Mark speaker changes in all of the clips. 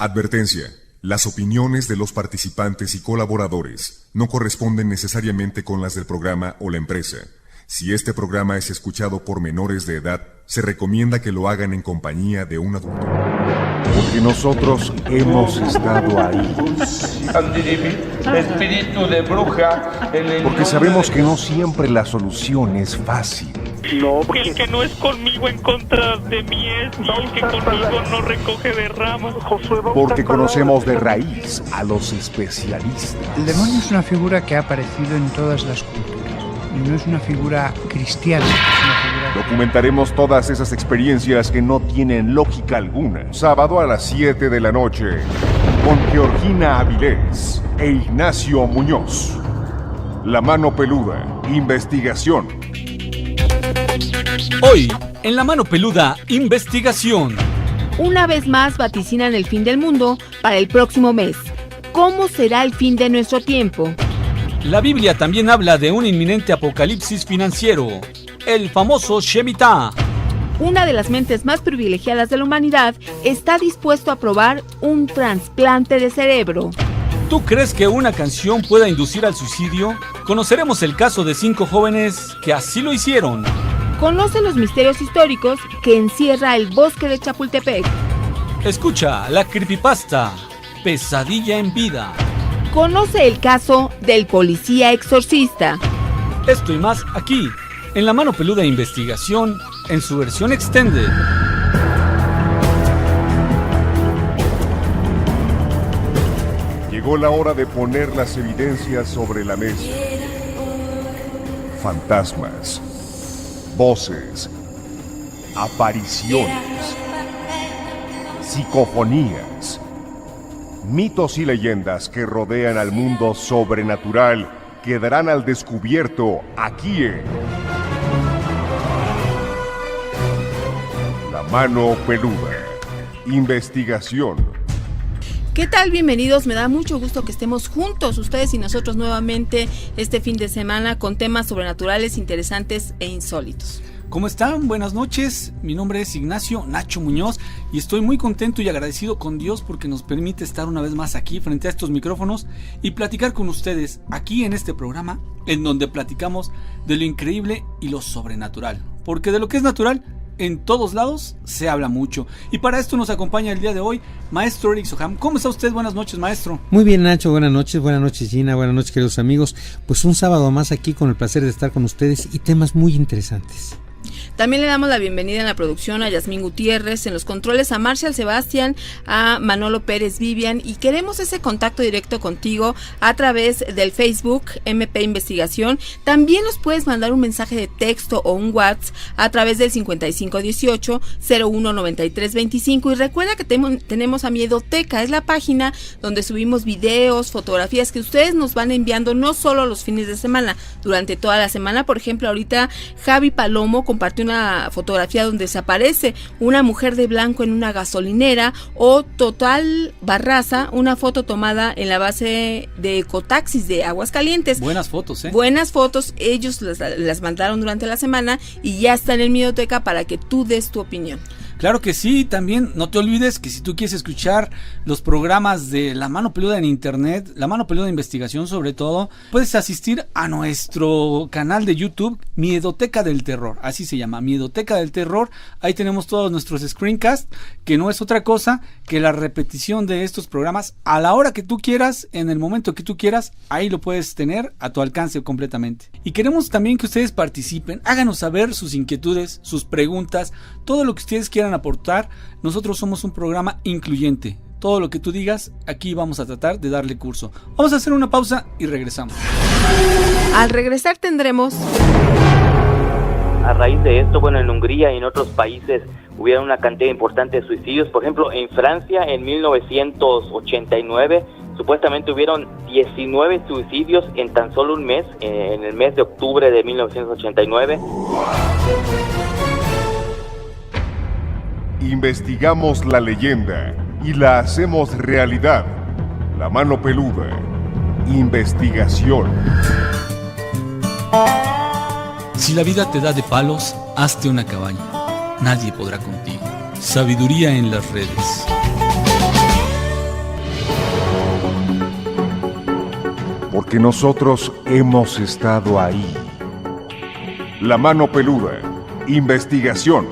Speaker 1: Advertencia. Las opiniones de los participantes y colaboradores no corresponden necesariamente con las del programa o la empresa. Si este programa es escuchado por menores de edad, se recomienda que lo hagan en compañía de un adulto.
Speaker 2: Porque nosotros hemos estado ahí.
Speaker 3: Espíritu de bruja.
Speaker 2: Porque sabemos que no siempre la solución es fácil.
Speaker 4: Que el que no es conmigo en contra de mí es, y el que conmigo no recoge de ramas.
Speaker 2: Porque conocemos de raíz a los especialistas.
Speaker 5: El demonio es una figura que ha aparecido en todas las culturas. Y no es una figura cristiana, es una figura...
Speaker 2: Documentaremos todas esas experiencias que no tienen lógica alguna. Sábado a las 7 de la noche, con Georgina Avilés e Ignacio Muñoz. La Mano Peluda, investigación.
Speaker 6: Hoy, en La Mano Peluda, investigación.
Speaker 7: Una vez más vaticinan el fin del mundo para el próximo mes. ¿Cómo será el fin de nuestro tiempo?
Speaker 6: La Biblia también habla de un inminente apocalipsis financiero, el famoso Shemitah.
Speaker 7: Una de las mentes más privilegiadas de la humanidad está dispuesto a probar un trasplante de cerebro.
Speaker 6: ¿Tú crees que una canción pueda inducir al suicidio? Conoceremos el caso de 5 jóvenes que así lo hicieron.
Speaker 7: Conoce los misterios históricos que encierra el bosque de Chapultepec.
Speaker 6: Escucha la creepypasta, Pesadilla en Vida.
Speaker 7: Conoce el caso del policía exorcista.
Speaker 6: Esto y más aquí, en La Mano Peluda Investigación, en su versión extended.
Speaker 2: Llegó la hora de poner las evidencias sobre la mesa. Fantasmas, voces, apariciones, psicofonías, mitos y leyendas que rodean al mundo sobrenatural quedarán al descubierto aquí en La Mano Peluda, investigación.
Speaker 7: ¿Qué tal? Bienvenidos, me da mucho gusto que estemos juntos, ustedes y nosotros nuevamente este fin de semana con temas sobrenaturales, interesantes e insólitos.
Speaker 6: ¿Cómo están? Buenas noches, mi nombre es Ignacio Nacho Muñoz y estoy muy contento y agradecido con Dios porque nos permite estar una vez más aquí frente a estos micrófonos y platicar con ustedes aquí en este programa en donde platicamos de lo increíble y lo sobrenatural, porque de lo que es natural en todos lados se habla mucho. Y para esto nos acompaña el día de hoy Maestro Eric Soham. ¿Cómo está usted? Buenas noches, maestro.
Speaker 8: Muy bien, Nacho, buenas noches Gina, buenas noches queridos amigos. Pues un sábado más aquí con el placer de estar con ustedes y temas muy interesantes.
Speaker 7: También le damos la bienvenida en la producción a Yasmín Gutiérrez, en los controles a Marcial Sebastián, a Manolo Pérez Vivian, y queremos ese contacto directo contigo a través del Facebook MP Investigación. También nos puedes mandar un mensaje de texto o un WhatsApp a través del 5518-019325, y recuerda que tenemos a Miedoteca, es la página donde subimos videos, fotografías que ustedes nos van enviando no solo los fines de semana, durante toda la semana. Por ejemplo, ahorita Javi Palomo compartió una fotografía donde se aparece una mujer de blanco en una gasolinera, o Total Barraza, una foto tomada en la base de Ecotaxis de Aguascalientes.
Speaker 6: Buenas fotos,
Speaker 7: Buenas fotos, ellos las mandaron durante la semana y ya están en Miedoteca para que tú des tu opinión.
Speaker 6: Claro que sí, también no te olvides que si tú quieres escuchar los programas de La Mano Peluda en internet, La Mano Peluda de Investigación sobre todo, puedes asistir a nuestro canal de YouTube, Miedoteca del Terror, así se llama, Miedoteca del Terror. Ahí tenemos todos nuestros screencasts, que no es otra cosa que la repetición de estos programas a la hora que tú quieras, en el momento que tú quieras, ahí lo puedes tener a tu alcance completamente. Y queremos también que ustedes participen, háganos saber sus inquietudes, sus preguntas, todo lo que ustedes quieran aportar. Nosotros somos un programa incluyente. Todo lo que tú digas, aquí vamos a tratar de darle curso. Vamos a hacer una pausa y regresamos.
Speaker 7: Al regresar tendremos...
Speaker 9: A raíz de esto, en Hungría y en otros países hubieron una cantidad importante de suicidios. Por ejemplo, en Francia, en 1989, supuestamente hubieron 19 suicidios en tan solo un mes, en el mes de octubre de 1989.
Speaker 2: Investigamos la leyenda y la hacemos realidad. La Mano Peluda, investigación.
Speaker 6: Si la vida te da de palos, hazte una cabaña. Nadie podrá contigo. Sabiduría en las redes.
Speaker 2: porque nosotros hemos estado ahí. La Mano Peluda, investigación.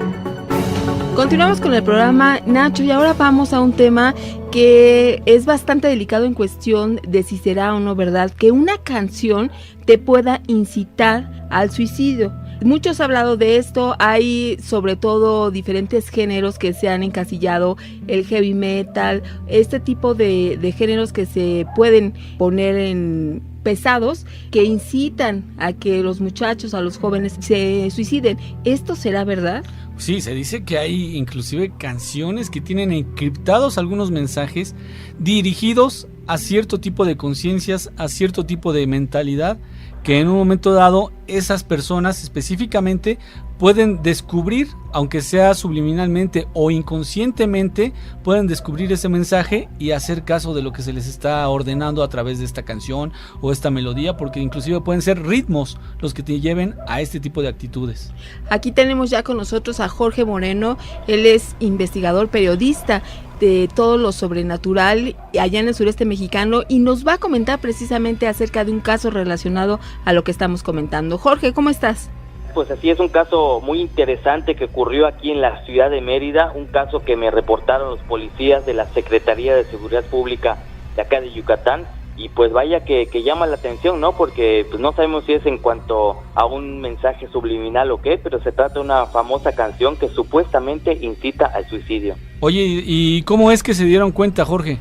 Speaker 7: Continuamos con el programa, Nacho, y ahora vamos a un tema que es bastante delicado en cuestión de si será o no verdad que una canción te pueda incitar al suicidio. Muchos han hablado de esto, hay sobre todo diferentes géneros que se han encasillado, el heavy metal, este tipo de géneros que se pueden poner en pesados, que incitan a que los muchachos, a los jóvenes se suiciden. ¿Esto será verdad?
Speaker 6: Sí, se dice que hay inclusive canciones que tienen encriptados algunos mensajes dirigidos a cierto tipo de conciencias, a cierto tipo de mentalidad, que en un momento dado esas personas específicamente pueden descubrir, aunque sea subliminalmente o inconscientemente, pueden descubrir ese mensaje y hacer caso de lo que se les está ordenando a través de esta canción o esta melodía, porque inclusive pueden ser ritmos los que te lleven a este tipo de actitudes.
Speaker 7: Aquí tenemos ya con nosotros a Jorge Moreno, él es investigador, periodista de todo lo sobrenatural allá en el sureste mexicano y nos va a comentar precisamente acerca de un caso relacionado a lo que estamos comentando. Jorge, ¿cómo estás?
Speaker 9: Pues así es, un caso muy interesante que ocurrió aquí en la ciudad de Mérida, un caso que me reportaron los policías de la Secretaría de Seguridad Pública de acá de Yucatán, y pues vaya que llama la atención, ¿no? Porque pues no sabemos si es en cuanto a un mensaje subliminal o qué, pero se trata de una famosa canción que supuestamente incita al suicidio.
Speaker 6: Oye, ¿y cómo es que se dieron cuenta, Jorge?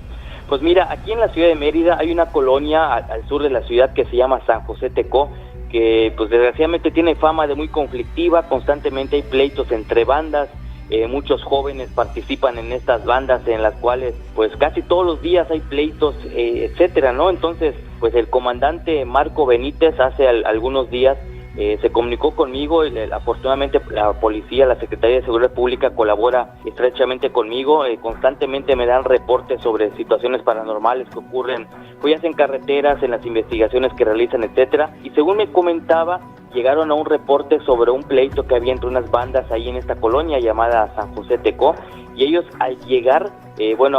Speaker 9: Pues mira, aquí en la ciudad de Mérida hay una colonia al sur de la ciudad que se llama San José Tecó, que pues desgraciadamente tiene fama de muy conflictiva, constantemente hay pleitos entre bandas, muchos jóvenes participan en estas bandas en las cuales pues casi todos los días hay pleitos, etcétera, ¿no? Entonces pues el comandante Marco Benítez hace algunos días se comunicó conmigo, afortunadamente la policía, la Secretaría de Seguridad Pública colabora estrechamente conmigo, constantemente me dan reportes sobre situaciones paranormales que ocurren, pues ya sea en carreteras, en las investigaciones que realizan, etcétera, y según me comentaba, llegaron a un reporte sobre un pleito que había entre unas bandas ahí en esta colonia llamada San José Tecó, y ellos al llegar,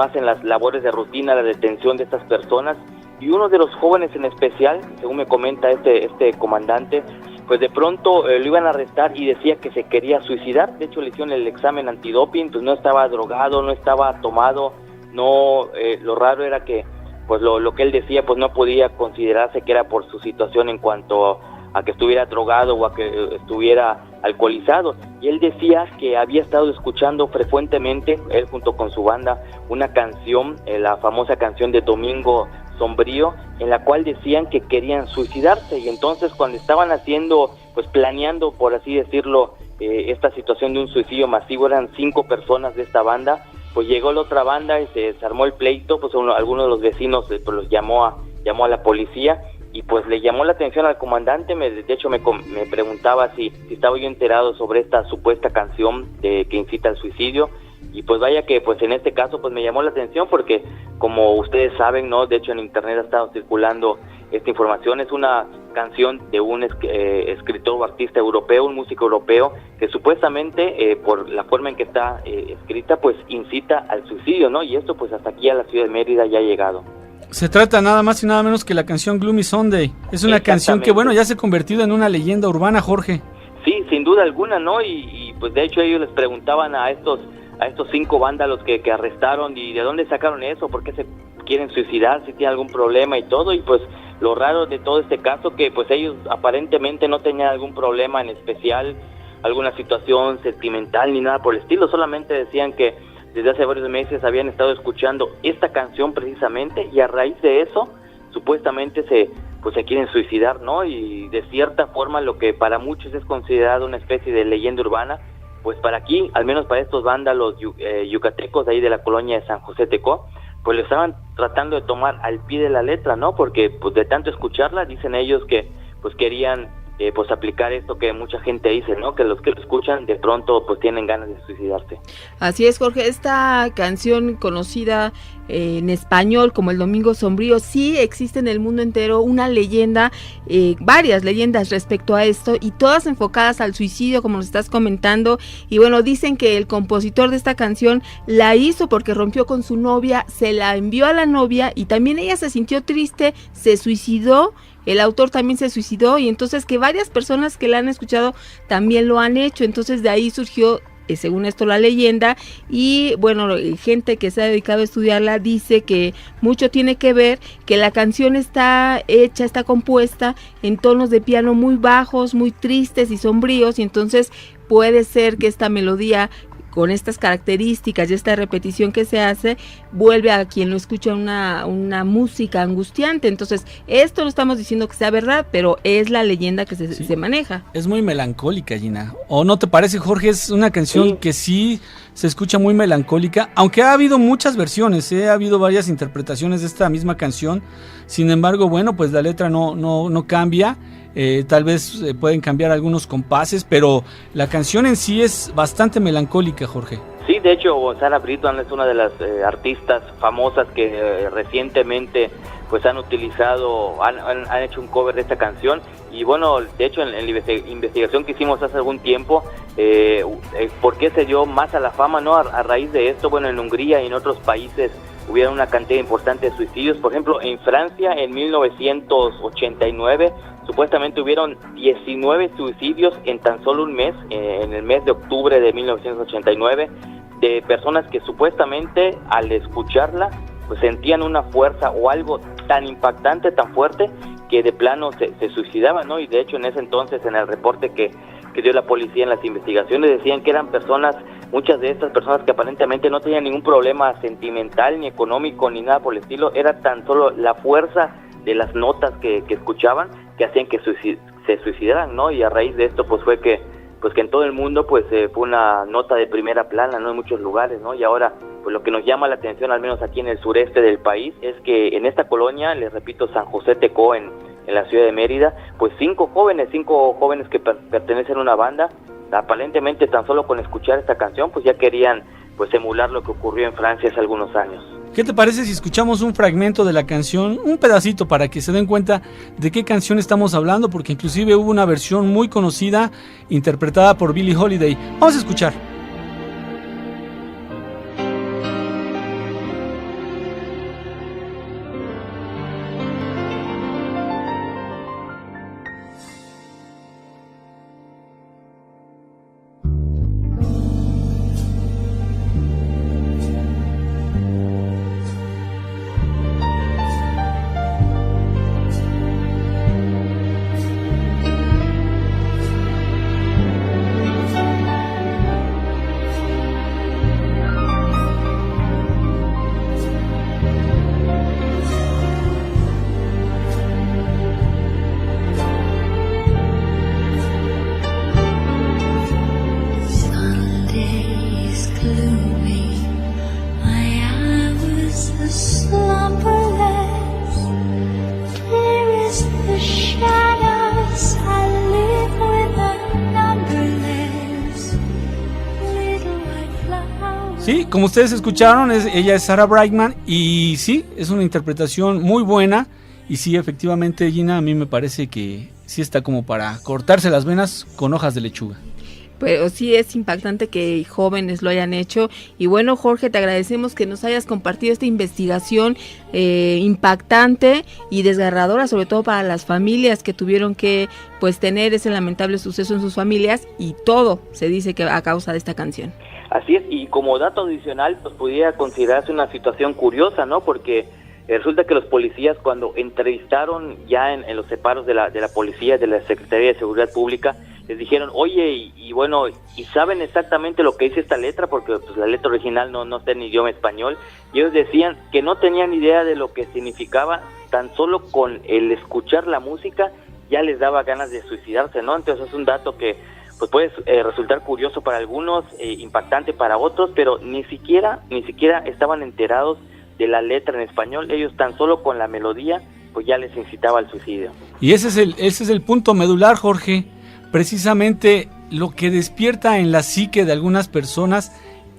Speaker 9: hacen las labores de rutina, la detención de estas personas, y uno de los jóvenes en especial, según me comenta este comandante, pues de pronto lo iban a arrestar y decía que se quería suicidar. De hecho le hicieron el examen antidoping, pues no estaba drogado, no estaba tomado, no, lo raro era que pues lo que él decía pues no podía considerarse que era por su situación en cuanto a que estuviera drogado o a que estuviera alcoholizado, y él decía que había estado escuchando frecuentemente, él junto con su banda, una canción, la famosa canción de Domingo Sombrío, en la cual decían que querían suicidarse, y entonces cuando estaban haciendo, pues planeando, por así decirlo, esta situación de un suicidio masivo, eran 5 personas de esta banda, pues llegó la otra banda y se desarmó el pleito, pues algunos de los vecinos pues los llamó a la policía, y pues le llamó la atención al comandante, de hecho me preguntaba si estaba yo enterado sobre esta supuesta canción que incita al suicidio, y pues vaya que pues en este caso pues me llamó la atención porque como ustedes saben, ¿no? De hecho en internet ha estado circulando esta información, es una canción de un escritor o artista europeo, un músico europeo, que supuestamente por la forma en que está escrita pues incita al suicidio, ¿no? Y esto pues hasta aquí a la ciudad de Mérida ya ha llegado.
Speaker 6: Se trata nada más y nada menos que la canción Gloomy Sunday. Es una canción que, bueno, ya se ha convertido en una leyenda urbana, Jorge.
Speaker 9: Sí, sin duda alguna, ¿no? Y pues de hecho ellos les preguntaban a estos 5 vándalos que arrestaron, y de dónde sacaron eso, por qué se quieren suicidar, si tienen algún problema y todo, y pues lo raro de todo este caso que pues ellos aparentemente no tenían algún problema en especial, alguna situación sentimental ni nada por el estilo, solamente decían que desde hace varios meses habían estado escuchando esta canción precisamente, y a raíz de eso supuestamente se quieren suicidar, ¿no? Y de cierta forma lo que para muchos es considerado una especie de leyenda urbana, pues para aquí, al menos para estos vándalos yucatecos de ahí de la colonia de San José Tecó, pues lo estaban tratando de tomar al pie de la letra, ¿no? Porque pues de tanto escucharla, dicen ellos que pues querían pues aplicar esto que mucha gente dice, ¿no? Que los que lo escuchan de pronto pues tienen ganas de suicidarse.
Speaker 7: Así es, Jorge, esta canción conocida en español como El Domingo Sombrío, sí existe en el mundo entero una leyenda, varias leyendas respecto a esto, y todas enfocadas al suicidio, como nos estás comentando. Y bueno, dicen que el compositor de esta canción la hizo porque rompió con su novia, se la envió a la novia y también ella se sintió triste, se suicidó. El autor también se suicidó, y entonces que varias personas que la han escuchado también lo han hecho. Entonces de ahí surgió, según esto, la leyenda. Y bueno, gente que se ha dedicado a estudiarla dice que mucho tiene que ver que la canción está compuesta en tonos de piano muy bajos, muy tristes y sombríos, y entonces puede ser que esta melodía, con estas características y esta repetición que se hace, vuelve a quien lo escucha una música angustiante. Entonces, esto no estamos diciendo que sea verdad, pero es la leyenda que se maneja.
Speaker 6: Es muy melancólica, Gina. ¿O no te parece, Jorge? Es una canción que sí se escucha muy melancólica, aunque ha habido muchas versiones, ha habido varias interpretaciones de esta misma canción. Sin embargo, bueno, pues la letra no cambia. Tal vez pueden cambiar algunos compases, pero la canción en sí es bastante melancólica, Jorge.
Speaker 9: Sí, de hecho, Sarah Brightman es una de las artistas famosas que recientemente pues han utilizado, han hecho un cover de esta canción. Y bueno, de hecho en la investigación que hicimos hace algún tiempo, ¿por qué se dio más a la fama, no? A raíz de esto, bueno, en Hungría y en otros países hubieron una cantidad importante de suicidios. Por ejemplo, en Francia en 1989 supuestamente hubieron 19 suicidios en tan solo un mes, en el mes de octubre de 1989, de personas que supuestamente al escucharla pues sentían una fuerza o algo tan impactante, tan fuerte, que de plano se suicidaban, ¿no? Y de hecho en ese entonces, en el reporte que dio la policía en las investigaciones, decían que eran personas, muchas de estas personas que aparentemente no tenían ningún problema sentimental, ni económico, ni nada por el estilo, era tan solo la fuerza de las notas que escuchaban que hacían que se suicidaran, ¿no? Y a raíz de esto pues fue que en todo el mundo pues fue una nota de primera plana, ¿no? En muchos lugares, ¿no? Y ahora pues lo que nos llama la atención, al menos aquí en el sureste del país, es que en esta colonia, les repito, San José Tecó, en la ciudad de Mérida, pues 5 jóvenes que pertenecen a una banda, aparentemente tan solo con escuchar esta canción pues ya querían pues emular lo que ocurrió en Francia hace algunos años.
Speaker 6: ¿Qué te parece si escuchamos un fragmento de la canción, un pedacito, para que se den cuenta de qué canción estamos hablando? Porque inclusive hubo una versión muy conocida interpretada por Billie Holiday. Vamos a escuchar. Sí, como ustedes escucharon, ella es Sarah Brightman y sí, es una interpretación muy buena. Y sí, efectivamente, Gina, a mí me parece que sí está como para cortarse las venas con hojas de lechuga.
Speaker 7: Pero sí es impactante que jóvenes lo hayan hecho. Y bueno, Jorge, te agradecemos que nos hayas compartido esta investigación impactante y desgarradora, sobre todo para las familias que tuvieron que pues tener ese lamentable suceso en sus familias, y todo se dice que a causa de esta canción.
Speaker 9: Así es, y como dato adicional, pues pudiera considerarse una situación curiosa, ¿no? Porque resulta que los policías, cuando entrevistaron ya en los separos de la policía, de la Secretaría de Seguridad Pública, les dijeron, oye, y bueno, ¿y saben exactamente lo que dice esta letra? Porque pues la letra original no está en idioma español. Y ellos decían que no tenían idea de lo que significaba, tan solo con el escuchar la música ya les daba ganas de suicidarse, ¿no? Entonces es un dato que pues puede resultar curioso para algunos, impactante para otros, pero ni siquiera estaban enterados de la letra en español. Ellos tan solo con la melodía pues ya les incitaba al suicidio.
Speaker 6: Y ese es el punto medular, Jorge, precisamente lo que despierta en la psique de algunas personas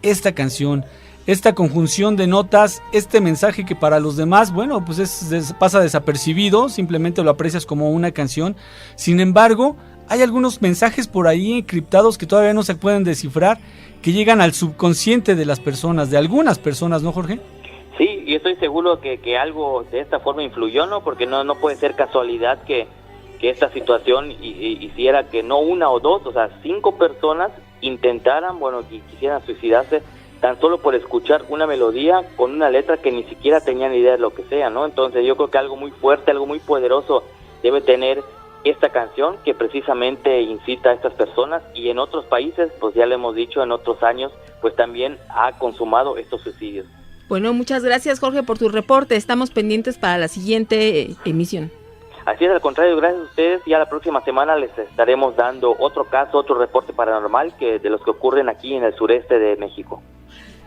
Speaker 6: esta canción, esta conjunción de notas, este mensaje que para los demás, bueno, pues pasa desapercibido, simplemente lo aprecias como una canción. Sin embargo, hay algunos mensajes por ahí encriptados que todavía no se pueden descifrar, que llegan al subconsciente de las personas, de algunas personas, ¿no, Jorge?
Speaker 9: Sí, yo estoy seguro que algo de esta forma influyó, ¿no? Porque no puede ser casualidad que esta situación hiciera que no una o dos, o sea, 5 personas intentaran, quisieran suicidarse tan solo por escuchar una melodía con una letra que ni siquiera tenían idea de lo que sea, ¿no? Entonces yo creo que algo muy fuerte, algo muy poderoso debe tener esta canción que precisamente incita a estas personas, y en otros países, pues ya lo hemos dicho, en otros años, pues también ha consumado estos suicidios.
Speaker 7: Bueno, muchas gracias, Jorge, por tu reporte. Estamos pendientes para la siguiente emisión.
Speaker 9: Así es, al contrario, gracias a ustedes. Ya la próxima semana les estaremos dando otro caso, otro reporte paranormal de los que ocurren aquí en el sureste de México.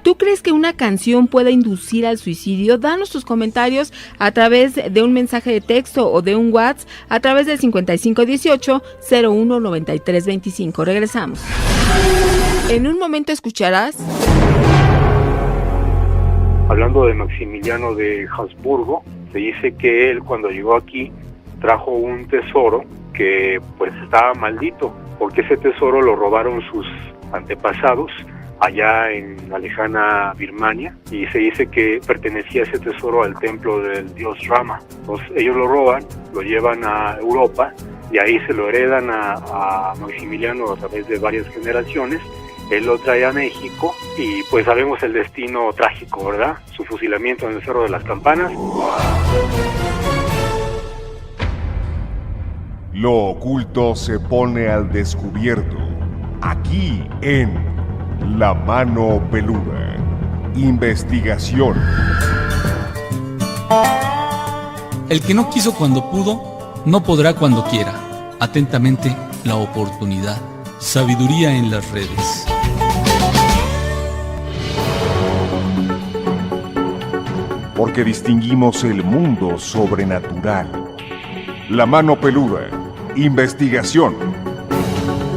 Speaker 7: ¿Tú crees que una canción pueda inducir al suicidio? Danos tus comentarios a través de un mensaje de texto o de un WhatsApp a través del 5518-019325. Regresamos. En un momento escucharás...
Speaker 10: Hablando de Maximiliano de Habsburgo, se dice que él, cuando llegó aquí, trajo un tesoro que pues estaba maldito, porque ese tesoro lo robaron sus antepasados allá en la lejana Birmania, y se dice que pertenecía ese tesoro al templo del dios Rama. Entonces ellos lo roban, lo llevan a Europa, y ahí se lo heredan a Maximiliano a través de varias generaciones. Él lo trae a México y pues sabemos el destino trágico, ¿verdad? Su fusilamiento en el Cerro de las Campanas.
Speaker 2: Lo oculto se pone al descubierto, aquí en La Mano Peluda. Investigación.
Speaker 6: El que no quiso cuando pudo, no podrá cuando quiera. Atentamente, la oportunidad. Sabiduría en las redes.
Speaker 2: Porque distinguimos el mundo sobrenatural. La Mano Peluda. Investigación.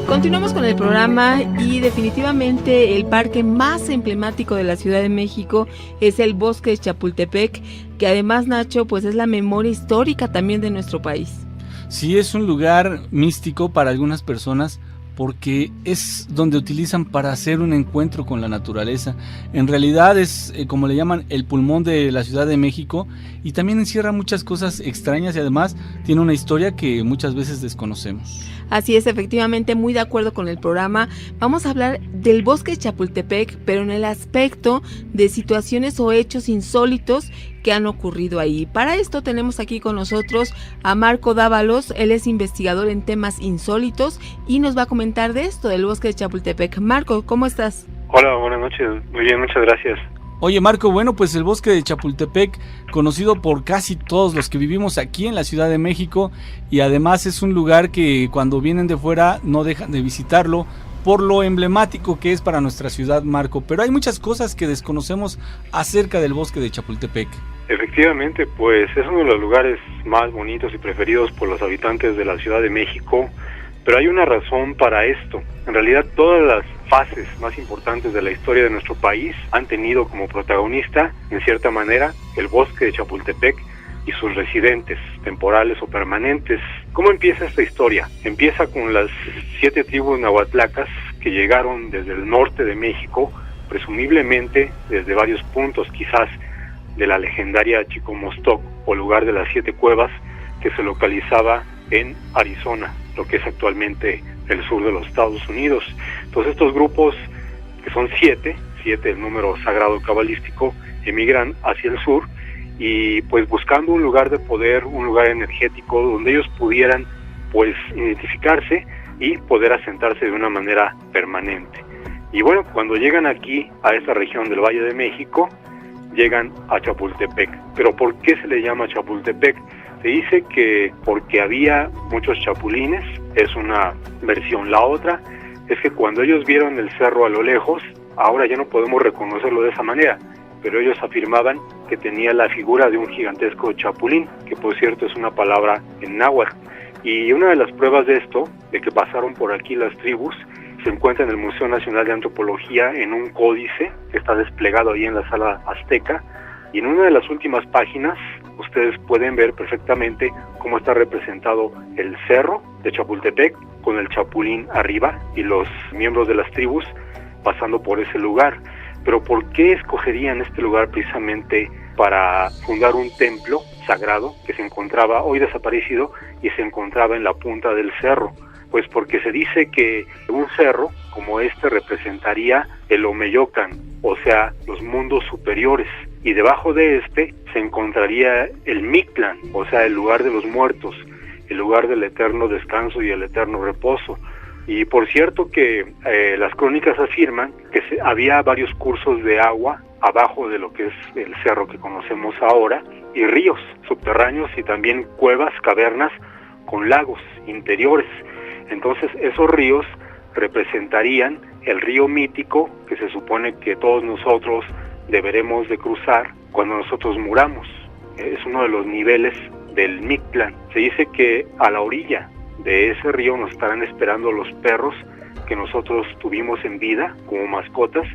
Speaker 7: Continuamos con el programa y definitivamente el parque más emblemático de la Ciudad de México es el Bosque de Chapultepec, que además, Nacho, pues es la memoria histórica también de nuestro país.
Speaker 6: Sí, es un lugar místico para algunas personas porque es donde utilizan para hacer un encuentro con la naturaleza. En realidad es, como le llaman, el pulmón de la Ciudad de México, y también encierra muchas cosas extrañas y además tiene una historia que muchas veces desconocemos.
Speaker 7: Así es, efectivamente, muy de acuerdo con el programa. Vamos a hablar del Bosque de Chapultepec, pero en el aspecto de situaciones o hechos insólitos que han ocurrido ahí. Para esto tenemos aquí con nosotros a Marco Dávalos. Él es investigador en temas insólitos y nos va a comentar de esto del Bosque de Chapultepec. Marco, ¿cómo estás?
Speaker 10: Hola, buenas noches. Muy bien, muchas gracias.
Speaker 6: Oye, Marco, bueno, pues el Bosque de Chapultepec, conocido por casi todos los que vivimos aquí en la Ciudad de México, y además es un lugar que cuando vienen de fuera no dejan de visitarlo por lo emblemático que es para nuestra ciudad, Marco. Pero hay muchas cosas que desconocemos acerca del Bosque de Chapultepec.
Speaker 10: Efectivamente, pues es uno de los lugares más bonitos y preferidos por los habitantes de la Ciudad de México, pero hay una razón para esto. En realidad, todas las fases más importantes de la historia de nuestro país han tenido como protagonista, en cierta manera, el Bosque de Chapultepec y sus residentes, temporales o permanentes. ¿Cómo empieza esta historia? Empieza con las 7 tribus nahuatlacas que llegaron desde el norte de México, presumiblemente desde varios puntos, quizás de la legendaria Chicomostoc, o lugar de las 7 cuevas, que se localizaba en Arizona, lo que es actualmente el sur de los Estados Unidos. Entonces estos grupos, que son 7, el número sagrado cabalístico, emigran hacia el sur y pues buscando un lugar de poder, un lugar energético donde ellos pudieran pues identificarse y poder asentarse de una manera permanente. Y bueno, cuando llegan aquí a esta región del Valle de México, llegan a Chapultepec. ¿Pero por qué se le llama Chapultepec? Se dice que porque había muchos chapulines, es una versión. La otra es que cuando ellos vieron el cerro a lo lejos, ahora ya no podemos reconocerlo de esa manera, pero ellos afirmaban que tenía la figura de un gigantesco chapulín, que por cierto es una palabra en náhuatl. Y una de las pruebas de esto, de que pasaron por aquí las tribus, se encuentra en el Museo Nacional de Antropología en un códice que está desplegado ahí en la sala azteca, y en una de las últimas páginas ustedes pueden ver perfectamente cómo está representado el cerro de Chapultepec con el chapulín arriba y los miembros de las tribus pasando por ese lugar. Pero ¿por qué escogerían este lugar precisamente para fundar un templo sagrado que se encontraba, hoy desaparecido, y se encontraba en la punta del cerro? Pues porque se dice que un cerro como este representaría el Omeyocan, o sea, los mundos superiores, y debajo de este se encontraría el Mictlán, o sea, el lugar de los muertos, el lugar del eterno descanso y el eterno reposo. Y por cierto que las crónicas afirman que había varios cursos de agua abajo de lo que es el cerro que conocemos ahora, y ríos subterráneos y también cuevas, cavernas con lagos interiores. Entonces esos ríos representarían el río mítico que se supone que todos nosotros deberemos de cruzar cuando nosotros muramos. Es uno de los niveles del Mictlán. Se dice que a la orilla de ese río nos estarán esperando los perros que nosotros tuvimos en vida como mascotas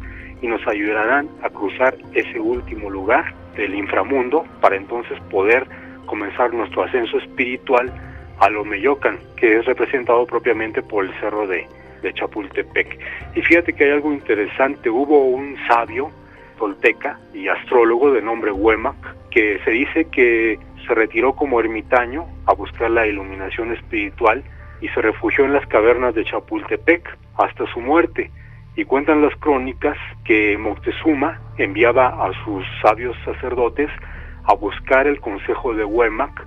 Speaker 10: y nos ayudarán a cruzar ese último lugar del inframundo para entonces poder comenzar nuestro ascenso espiritual al Omeyocan, que es representado propiamente por el cerro de Chapultepec. Y fíjate que hay algo interesante. Hubo un sabio tolteca y astrólogo de nombre Huemac, que se dice que se retiró como ermitaño a buscar la iluminación espiritual y se refugió en las cavernas de Chapultepec hasta su muerte. Y cuentan las crónicas que Moctezuma enviaba a sus sabios sacerdotes a buscar el consejo de Huemac,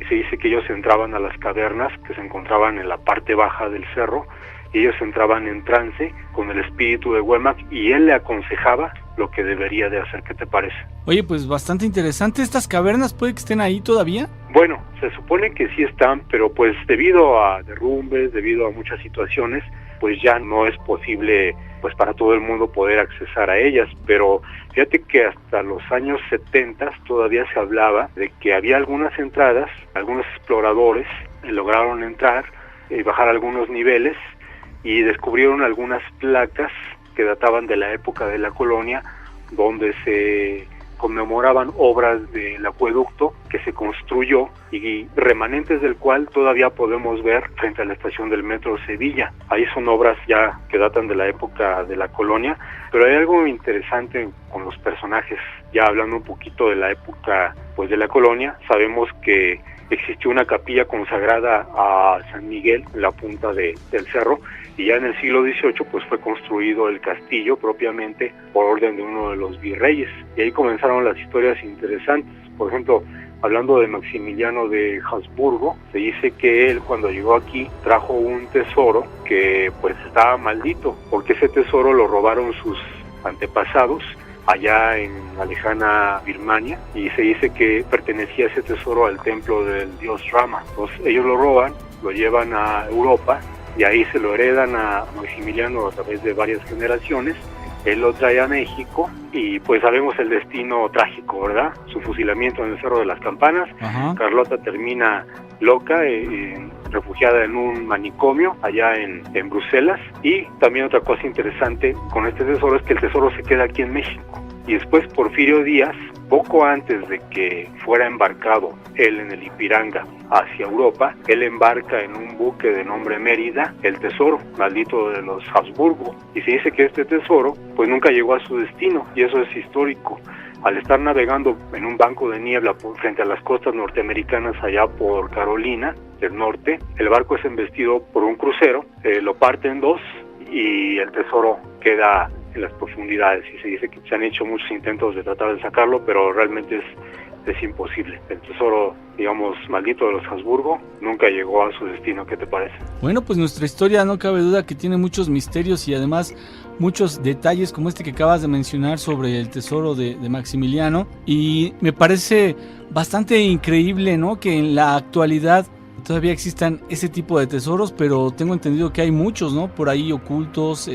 Speaker 10: y se dice que ellos entraban a las cavernas que se encontraban en la parte baja del cerro, y ellos entraban en trance con el espíritu de Huemac y él le aconsejaba lo que debería de hacer. ¿Qué te parece?
Speaker 6: Oye, pues bastante interesante. ¿Estas cavernas puede que estén ahí todavía?
Speaker 10: Bueno, se supone que sí están, pero pues debido a derrumbes, debido a muchas situaciones, pues ya no es posible pues para todo el mundo poder accesar a ellas. Pero fíjate que hasta los años 70 todavía se hablaba de que había algunas entradas, algunos exploradores lograron entrar y bajar algunos niveles y descubrieron algunas placas que databan de la época de la colonia, donde se conmemoraban obras del acueducto que se construyó y remanentes del cual todavía podemos ver frente a la estación del metro Sevilla. Ahí son obras ya que datan de la época de la colonia, pero hay algo interesante con los personajes. Ya hablando un poquito de la época pues de la colonia, sabemos que existió una capilla consagrada a San Miguel en la punta del cerro, y ya en el siglo XVIII pues fue construido el castillo propiamente por orden de uno de los virreyes, y ahí comenzaron las historias interesantes. Por ejemplo, hablando de Maximiliano de Habsburgo, se dice que él cuando llegó aquí trajo un tesoro que pues estaba maldito, porque ese tesoro lo robaron sus antepasados allá en la lejana Birmania, y se dice que pertenecía ese tesoro al templo del dios Rama. Entonces ellos lo roban, lo llevan a Europa y ahí se lo heredan a Maximiliano a través de varias generaciones. Él lo trae a México y pues sabemos el destino trágico, ¿verdad? Su fusilamiento en el Cerro de las Campanas. Ajá. Carlota termina loca, refugiada en un manicomio allá en Bruselas. Y también otra cosa interesante con este tesoro es que el tesoro se queda aquí en México. Y después Porfirio Díaz, poco antes de que fuera embarcado él en el Ipiranga hacia Europa, él embarca en un buque de nombre Mérida el tesoro maldito de los Habsburgo, y se dice que este tesoro pues nunca llegó a su destino, y eso es histórico. Al estar navegando en un banco de niebla frente a las costas norteamericanas allá por Carolina del Norte, el barco es embestido por un crucero, lo parte en dos y el tesoro queda en las profundidades, y se dice que se han hecho muchos intentos de tratar de sacarlo, pero realmente es imposible. El tesoro, digamos, maldito de los Habsburgo nunca llegó a su destino. ¿Qué te parece?
Speaker 6: Bueno, pues nuestra historia no cabe duda que tiene muchos misterios y además muchos detalles como este que acabas de mencionar sobre el tesoro de Maximiliano, y me parece bastante increíble, ¿no?, que en la actualidad todavía existan ese tipo de tesoros, pero tengo entendido que hay muchos, ¿no? Por ahí ocultos,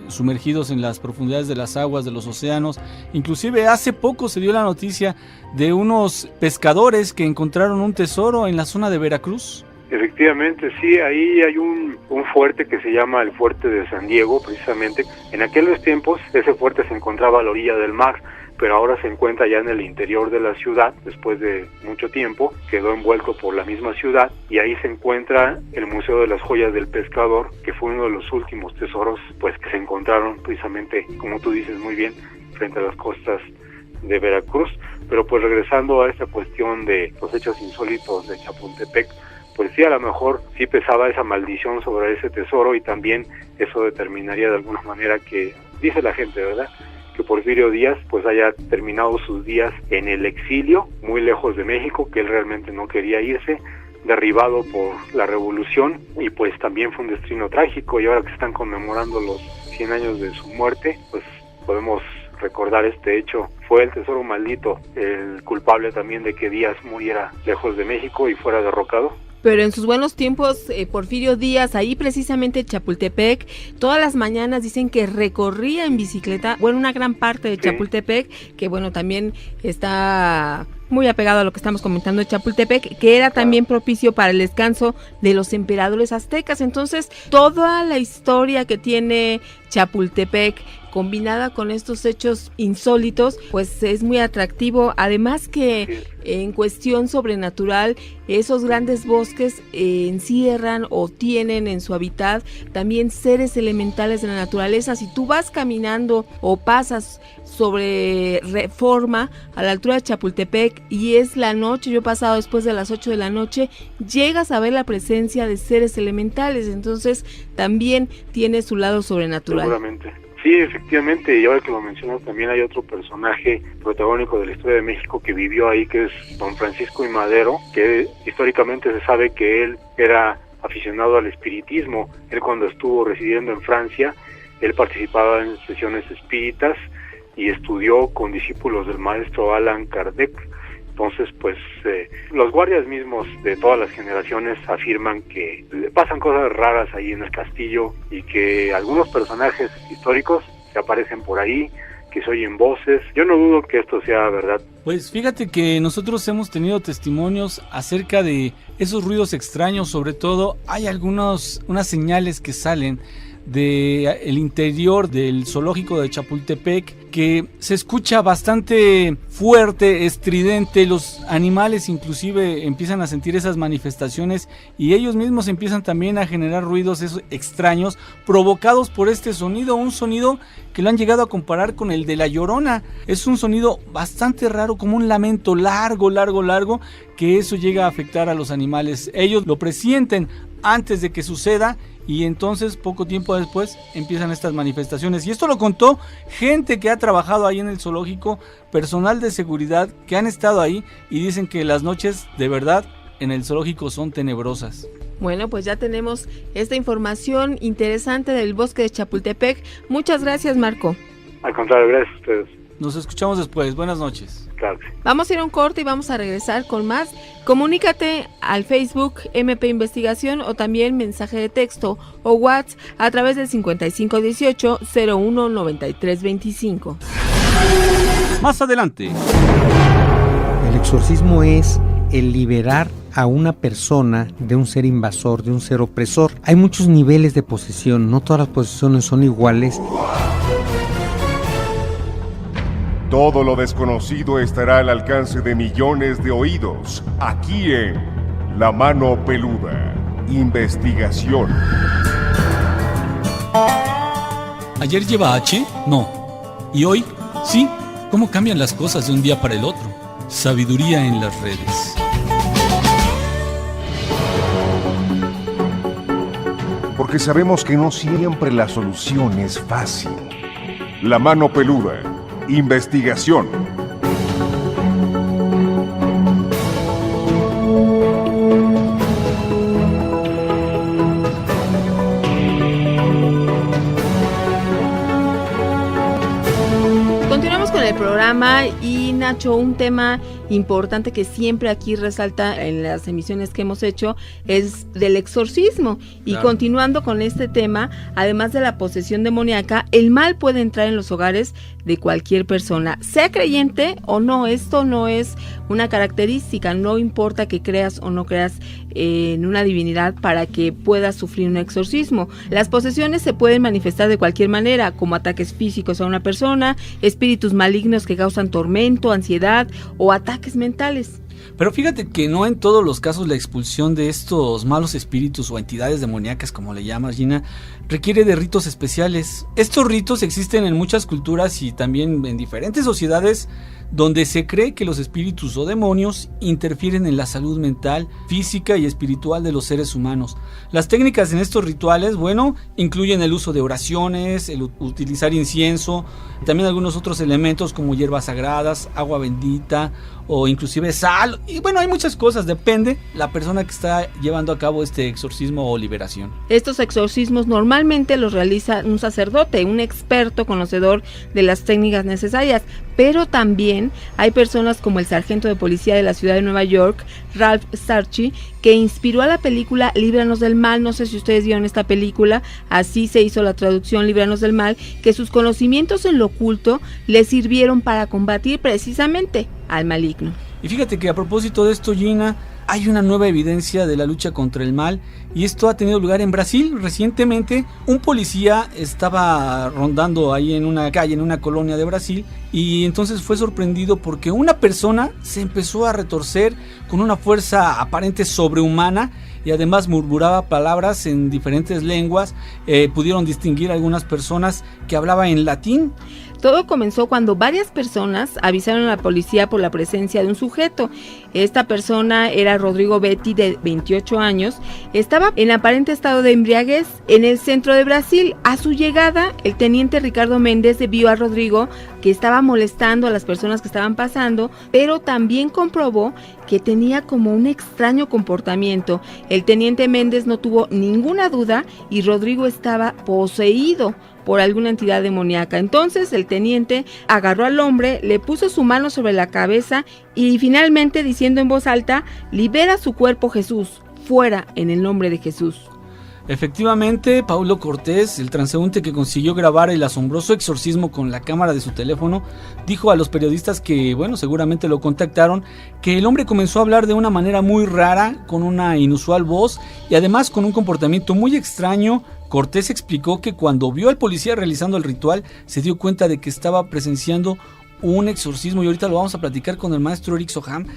Speaker 6: sumergidos en las profundidades de las aguas, de los océanos. Inclusive hace poco se dio la noticia de unos pescadores que encontraron un tesoro en la zona de Veracruz.
Speaker 10: Efectivamente, sí, ahí hay un fuerte que se llama el Fuerte de San Diego, precisamente. En aquellos tiempos ese fuerte se encontraba a la orilla del mar, pero ahora se encuentra ya en el interior de la ciudad. Después de mucho tiempo quedó envuelto por la misma ciudad, y ahí se encuentra el Museo de las Joyas del Pescador, que fue uno de los últimos tesoros pues que se encontraron precisamente, como tú dices muy bien, frente a las costas de Veracruz. Pero pues regresando a esta cuestión de los hechos insólitos de Chapultepec, pues sí, a lo mejor sí pesaba esa maldición sobre ese tesoro, y también eso determinaría de alguna manera que, dice la gente, ¿verdad?, que Porfirio Díaz pues haya terminado sus días en el exilio, muy lejos de México, que él realmente no quería irse, derribado por la revolución, y pues también fue un destino trágico. Y ahora que están conmemorando los 100 años de su muerte, pues podemos recordar este hecho. Fue el tesoro maldito el culpable también de que Díaz muriera lejos de México y fuera derrocado.
Speaker 7: Pero en sus buenos tiempos, Porfirio Díaz, ahí precisamente en Chapultepec, todas las mañanas dicen que recorría en bicicleta, bueno, una gran parte de Chapultepec, que bueno, también está muy apegado a lo que estamos comentando de Chapultepec, que era también propicio para el descanso de los emperadores aztecas. Entonces, toda la historia que tiene Chapultepec, combinada con estos hechos insólitos, pues es muy atractivo. Además que en cuestión sobrenatural, esos grandes bosques encierran o tienen en su hábitat también seres elementales de la naturaleza. Si tú vas caminando o pasas sobre Reforma a la altura de Chapultepec y es la noche, yo he pasado después de las 8 de la noche, llegas a ver la presencia de seres elementales. Entonces también tiene su lado sobrenatural.
Speaker 10: Seguramente. Sí, efectivamente, y ahora que lo mencionas, también hay otro personaje protagónico de la historia de México que vivió ahí, que es don Francisco I. Madero, que históricamente se sabe que él era aficionado al espiritismo. Él, cuando estuvo residiendo en Francia, él participaba en sesiones espíritas y estudió con discípulos del maestro Allan Kardec. Entonces, pues, los guardias mismos de todas las generaciones afirman que pasan cosas raras ahí en el castillo, y que algunos personajes históricos que aparecen por ahí, que se oyen voces. Yo no dudo que esto sea verdad.
Speaker 6: Pues fíjate que nosotros hemos tenido testimonios acerca de esos ruidos extraños. Sobre todo hay unas señales que salen del interior del zoológico de Chapultepec, que se escucha bastante fuerte, estridente. Los animales inclusive empiezan a sentir esas manifestaciones, y ellos mismos empiezan también a generar ruidos esos extraños provocados por este sonido, un sonido que lo han llegado a comparar con el de la Llorona. Es un sonido bastante raro, como un lamento largo, que eso llega a afectar a los animales. Ellos lo presienten antes de que suceda, y entonces poco tiempo después empiezan estas manifestaciones. Y esto lo contó gente que ha trabajado ahí en el zoológico, personal de seguridad que han estado ahí, y dicen que las noches de verdad en el zoológico son tenebrosas.
Speaker 7: Bueno, pues ya tenemos esta información interesante del bosque de Chapultepec. Muchas gracias, Marco.
Speaker 10: Al contrario, gracias a ustedes.
Speaker 6: Nos escuchamos después. Buenas noches.
Speaker 10: Claro.
Speaker 7: Vamos a ir a un corte y vamos a regresar con más. Comunícate al Facebook MP Investigación, o también mensaje de texto o WhatsApp a través del 5518-019325.
Speaker 6: Más adelante.
Speaker 8: El exorcismo es el liberar a una persona de un ser invasor, de un ser opresor. Hay muchos niveles de posesión, no todas las posesiones son iguales.
Speaker 2: Todo lo desconocido estará al alcance de millones de oídos, aquí en La Mano Peluda, Investigación.
Speaker 11: ¿Ayer lleva H? No. ¿Y hoy? Sí. ¿Cómo cambian las cosas de un día para el otro? Sabiduría en las redes.
Speaker 2: Porque sabemos que no siempre la solución es fácil. La Mano Peluda, Investigación.
Speaker 7: Continuamos con el programa, y Nacho, un tema importante que siempre aquí resalta en las emisiones que hemos hecho es del exorcismo. Y
Speaker 6: Claro.
Speaker 7: continuando con este tema, además de la posesión demoníaca, el mal puede entrar en los hogares de cualquier persona, sea creyente o no. Esto no es una característica, no importa que creas o no creas en una divinidad para que puedas sufrir un exorcismo. Las posesiones se pueden manifestar de cualquier manera, como ataques físicos a una persona, espíritus malignos que causan tormento, ansiedad o ataques mentales.
Speaker 6: Pero fíjate que no en todos los casos la expulsión de estos malos espíritus o entidades demoníacas, como le llamas, Gina, requiere de ritos especiales. Estos ritos existen en muchas culturas y también en diferentes sociedades donde se cree que los espíritus o demonios interfieren en la salud mental, física y espiritual de los seres humanos. Las técnicas en estos rituales, bueno, incluyen el uso de oraciones, el utilizar incienso, también algunos otros elementos como hierbas sagradas, agua bendita o inclusive sal. Y bueno, hay muchas cosas, depende la persona que está llevando a cabo este exorcismo o liberación.
Speaker 7: Estos exorcismos normalmente los realiza un sacerdote, un experto conocedor de las técnicas necesarias, pero también hay personas como el sargento de policía de la ciudad de Nueva York, Ralph Sarchi, que inspiró a la película Líbranos del Mal. No sé si ustedes vieron esta película, así se hizo la traducción, Líbranos del Mal, que sus conocimientos en lo oculto le sirvieron para combatir precisamente al maligno.
Speaker 6: Y fíjate que a propósito de esto, Gina, hay una nueva evidencia de la lucha contra el mal y esto ha tenido lugar en Brasil. Recientemente un policía estaba rondando ahí en una calle, en una colonia de Brasil, y entonces fue sorprendido porque una persona se empezó a retorcer con una fuerza aparente sobrehumana y además murmuraba palabras en diferentes lenguas. Pudieron distinguir a algunas personas que hablaban en latín.
Speaker 7: Todo comenzó cuando varias personas avisaron a la policía por la presencia de un sujeto. Esta persona era Rodrigo Betti, de 28 años. Estaba en aparente estado de embriaguez en el centro de Brasil. A su llegada, el teniente Ricardo Méndez vio a Rodrigo que estaba molestando a las personas que estaban pasando, pero también comprobó que tenía como un extraño comportamiento. El teniente Méndez no tuvo ninguna duda y Rodrigo estaba poseído por alguna entidad demoníaca. Entonces el teniente agarró al hombre, le puso su mano sobre la cabeza y finalmente, diciendo en voz alta: libera su cuerpo, Jesús, fuera en el nombre de Jesús.
Speaker 6: Efectivamente, Paulo Cortés, el transeúnte que consiguió grabar el asombroso exorcismo con la cámara de su teléfono, dijo a los periodistas que, bueno, seguramente lo contactaron, que el hombre comenzó a hablar de una manera muy rara, con una inusual voz y además con un comportamiento muy extraño. Cortés explicó que cuando vio al policía realizando el ritual, se dio cuenta de que estaba presenciando un exorcismo, y ahorita lo vamos a platicar con el maestro Eric Soham,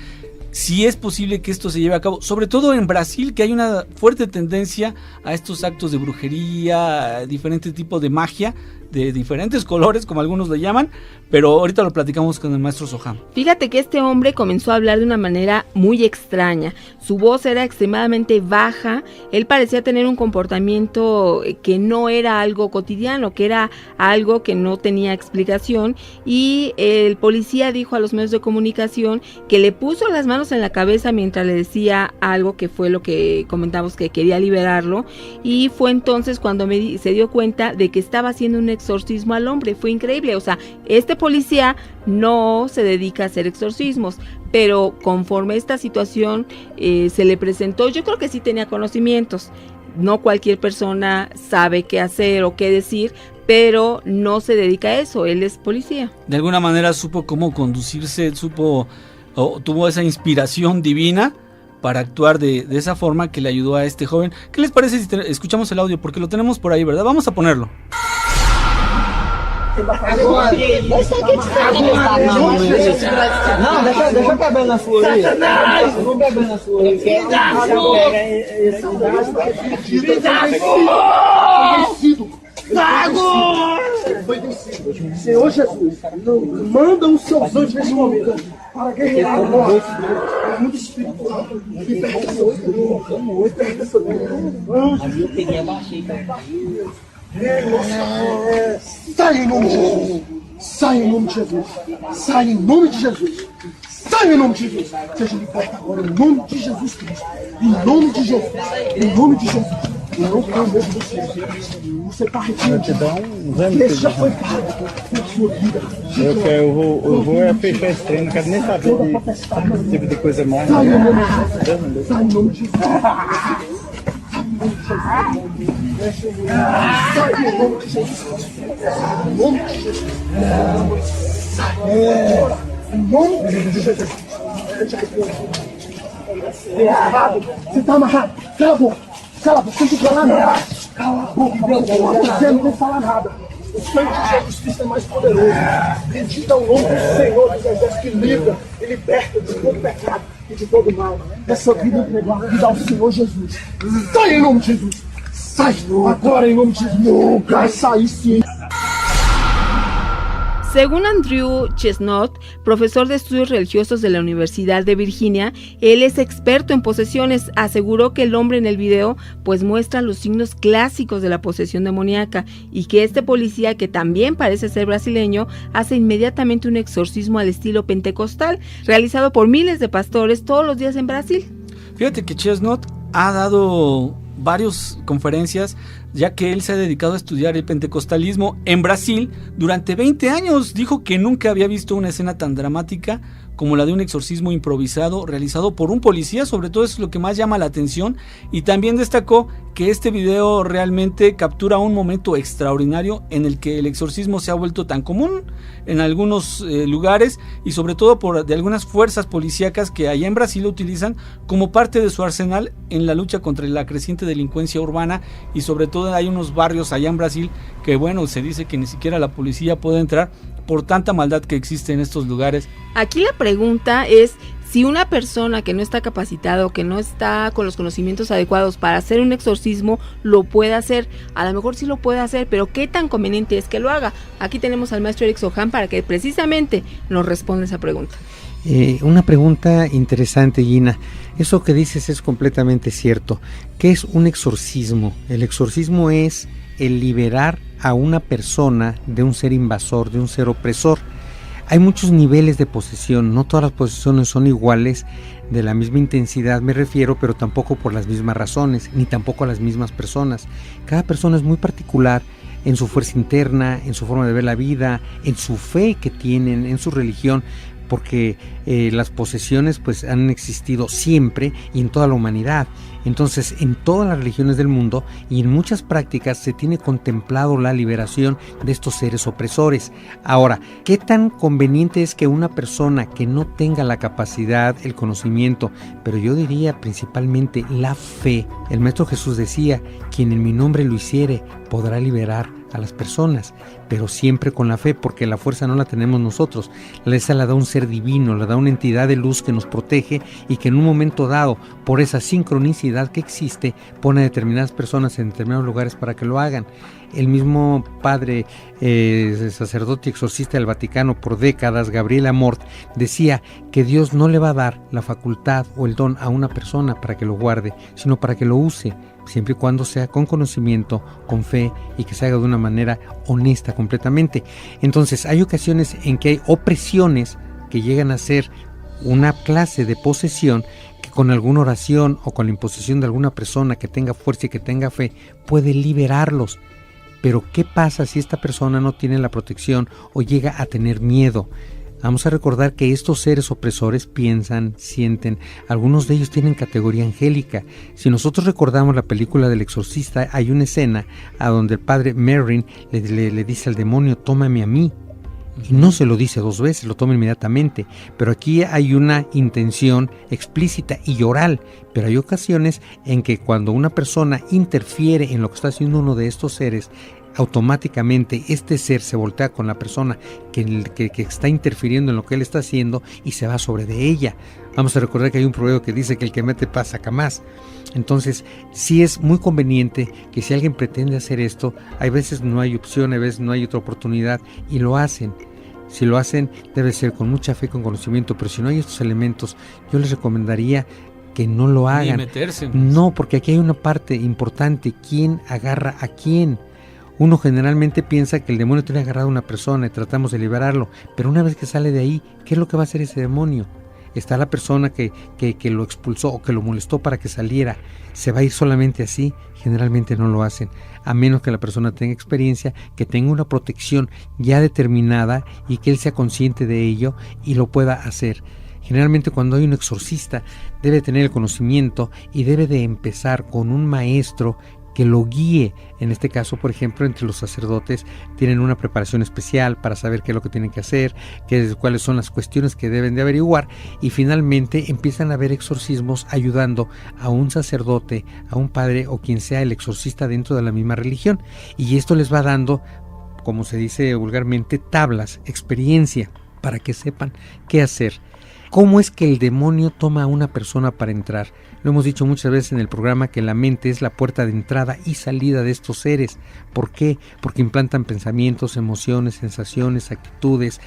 Speaker 6: si es posible que esto se lleve a cabo, sobre todo en Brasil, que hay una fuerte tendencia a estos actos de brujería, a diferentes tipos de magia, de diferentes colores, como algunos le llaman, pero ahorita lo platicamos con el maestro Soham.
Speaker 7: Fíjate que este hombre comenzó a hablar de una manera muy extraña. Su voz era extremadamente baja, él parecía tener un comportamiento que no era algo cotidiano, que era algo que no tenía explicación, y el policía dijo a los medios de comunicación que le puso las manos en la cabeza mientras le decía algo, que fue lo que comentamos, que quería liberarlo, y fue entonces cuando se dio cuenta de que estaba haciendo un exorcismo al hombre. Fue increíble. O sea, este policía no se dedica a hacer exorcismos, pero conforme esta situación se le presentó, yo creo que sí tenía conocimientos. No cualquier persona sabe qué hacer o qué decir, pero no se dedica a eso. Él es policía. De alguna manera supo cómo conducirse, tuvo esa inspiración divina para actuar de esa forma que le ayudó a este joven. ¿Qué les parece si escuchamos el audio? Porque lo tenemos por ahí, ¿verdad? Vamos a ponerlo.
Speaker 12: Não, deixa eu caber na sua aí. Eu vou caber na sua aí. Foi vencido. Senhor Jesus, manda os seus anjos nesse momento para guerrear a muito espiritual. Aí eu peguei e abaixei. Sai em nome de Jesus. Sai em nome de Jesus. Sai em nome de Jesus. Sai em nome de Jesus. Seja liberta agora em nome de Jesus Cristo. Em nome de Jesus. Em nome de Jesus. Não tenho medo de você. Você tá arrependido. Esse já foi pago na sua vida.
Speaker 13: Eu vou fechar esse treino, não quero nem saber de tipo de coisa mais.
Speaker 12: Sai em nome de Jesus. Sai em nome de Jesus. Sai em nome de Jesus. Em nome de Jesus. Em nome de Jesus. Você tá amarrado. Cala a boca. Cala a boca. Não tem que falar nada. Cala a boca. Você não tem que falar nada. O sangue de Jesus Cristo é mais poderoso. Bendito é o nome do Senhor dos Exércitos que livra e liberta de todo pecado e de todo mal. Essa vida entregou a vida ao Senhor Jesus. Sai em nome de Jesus. Sai agora em nome de Jesus. Nunca vai sair sim.
Speaker 7: Según Andrew Chestnut, profesor de estudios religiosos de la Universidad de Virginia, él es experto en posesiones. Aseguró que el hombre en el video pues muestra los signos clásicos de la posesión demoníaca y que este policía, que también parece ser brasileño, hace inmediatamente un exorcismo al estilo pentecostal, realizado por miles de pastores todos los días en Brasil.
Speaker 6: Fíjate que Chestnut ha dado varias conferencias, ya que él se ha dedicado a estudiar el pentecostalismo en Brasil durante 20 años. Dijo que nunca había visto una escena tan dramática como la de un exorcismo improvisado realizado por un policía. Sobre todo eso es lo que más llama la atención, y también destacó que este video realmente captura un momento extraordinario en el que el exorcismo se ha vuelto tan común en algunos lugares, y sobre todo de algunas fuerzas policíacas que allá en Brasil lo utilizan como parte de su arsenal en la lucha contra la creciente delincuencia urbana. Y sobre todo hay unos barrios allá en Brasil que, bueno, se dice que ni siquiera la policía puede entrar por tanta maldad que existe en estos lugares.
Speaker 7: Aquí la pregunta es si una persona que no está capacitada o que no está con los conocimientos adecuados para hacer un exorcismo lo puede hacer. A lo mejor sí lo puede hacer, pero ¿qué tan conveniente es que lo haga? Aquí tenemos al maestro Eric Sohan para que precisamente nos responda esa pregunta.
Speaker 8: Una pregunta interesante, Gina. Eso que dices es completamente cierto. ¿Qué es un exorcismo? El exorcismo es el liberar a una persona de un ser invasor, de un ser opresor. Hay muchos niveles de posesión, no todas las posesiones son iguales, de la misma intensidad me refiero, pero tampoco por las mismas razones, ni tampoco a las mismas personas. Cada persona es muy particular en su fuerza interna, en su forma de ver la vida, en su fe que tienen, en su religión, porque las posesiones pues han existido siempre y en toda la humanidad. Entonces, en todas las religiones del mundo y en muchas prácticas se tiene contemplado la liberación de estos seres opresores. Ahora, ¿qué tan conveniente es que una persona que no tenga la capacidad, el conocimiento, pero yo diría principalmente la fe? El Maestro Jesús decía, quien en mi nombre lo hiciere, podrá liberar a las personas, pero siempre con la fe, porque la fuerza no la tenemos nosotros, esa la da un ser divino, la da una entidad de luz que nos protege y que en un momento dado, por esa sincronicidad que existe, pone a determinadas personas en determinados lugares para que lo hagan. El mismo padre sacerdote y exorcista del Vaticano por décadas, Gabriel Amort, decía que Dios no le va a dar la facultad o el don a una persona para que lo guarde, sino para que lo use, siempre y cuando sea con conocimiento, con fe y que se haga de una manera honesta completamente. Entonces hay ocasiones en que hay opresiones que llegan a ser una clase de posesión que con alguna oración o con la imposición de alguna persona que tenga fuerza y que tenga fe puede liberarlos. Pero ¿qué pasa si esta persona no tiene la protección o llega a tener miedo? Vamos a recordar que estos seres opresores piensan, sienten, algunos de ellos tienen categoría angélica. Si nosotros recordamos la película del exorcista, hay una escena a donde el padre Merrin le dice al demonio, tómame a mí. Y no se lo dice dos veces, lo toma inmediatamente. Pero aquí hay una intención explícita y oral. Pero hay ocasiones en que cuando una persona interfiere en lo que está haciendo uno de estos seres, automáticamente este ser se voltea con la persona que está interfiriendo en lo que él está haciendo y se va sobre de ella. Vamos a recordar que hay un proverbio que dice que el que mete paz saca más. Entonces, sí es muy conveniente que si alguien pretende hacer esto, hay veces no hay opción, hay veces no hay otra oportunidad y lo hacen. Si lo hacen, debe ser con mucha fe, con conocimiento, pero si no hay estos elementos, yo les recomendaría que no lo hagan.
Speaker 6: Ni meterse.
Speaker 8: No, porque aquí hay una parte importante, ¿quién agarra a quién? Uno generalmente piensa que el demonio tiene agarrado a una persona y tratamos de liberarlo, pero una vez que sale de ahí, ¿qué es lo que va a hacer ese demonio? está la persona que lo expulsó o que lo molestó para que saliera, ¿se va a ir solamente así? Generalmente no lo hacen, a menos que la persona tenga experiencia, que tenga una protección ya determinada y que él sea consciente de ello y lo pueda hacer. Generalmente cuando hay un exorcista debe tener el conocimiento y debe de empezar con un maestro que lo guíe. En este caso, por ejemplo, entre los sacerdotes tienen una preparación especial para saber qué es lo que tienen que hacer, cuáles son las cuestiones que deben de averiguar, y finalmente empiezan a haber exorcismos ayudando a un sacerdote, a un padre o quien sea el exorcista dentro de la misma religión, y esto les va dando, como se dice vulgarmente, tablas, experiencia, para que sepan qué hacer. ¿Cómo es que el demonio toma a una persona para entrar? Lo hemos dicho muchas veces en el programa que la mente es la puerta de entrada y salida de estos seres. ¿Por qué? Porque implantan pensamientos, emociones, sensaciones, actitudes,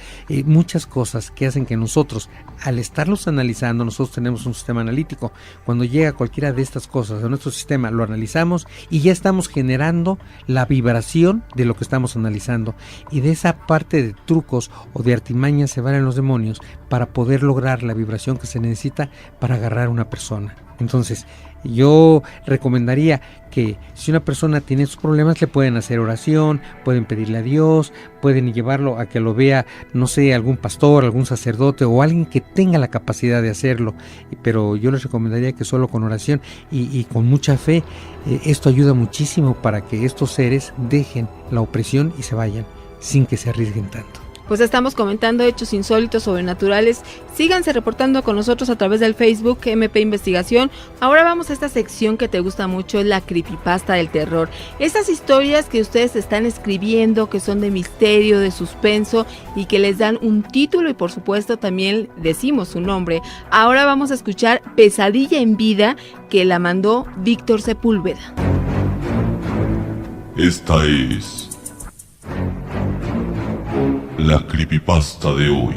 Speaker 8: muchas cosas que hacen que nosotros, al estarlos analizando, nosotros tenemos un sistema analítico. Cuando llega cualquiera de estas cosas a nuestro sistema, lo analizamos y ya estamos generando la vibración de lo que estamos analizando. Y de esa parte de trucos o de artimañas se valen los demonios para poder lograr la vibración que se necesita para agarrar a una persona. Entonces, yo recomendaría que si una persona tiene sus problemas, le pueden hacer oración, pueden pedirle a Dios, pueden llevarlo a que lo vea, no sé, algún pastor, algún sacerdote o alguien que tenga la capacidad de hacerlo. Pero yo les recomendaría que solo con oración y con mucha fe, esto ayuda muchísimo para que estos seres dejen la opresión y se vayan sin que se arriesguen tanto.
Speaker 7: Pues estamos comentando hechos insólitos, sobrenaturales. Síganse reportando con nosotros a través del Facebook MP Investigación. Ahora vamos a esta sección que te gusta mucho, es la creepypasta del terror. Estas historias que ustedes están escribiendo, que son de misterio, de suspenso y que les dan un título y por supuesto también decimos su nombre. Ahora vamos a escuchar Pesadilla en Vida, que la mandó Víctor Sepúlveda.
Speaker 14: Esta es la creepypasta de hoy.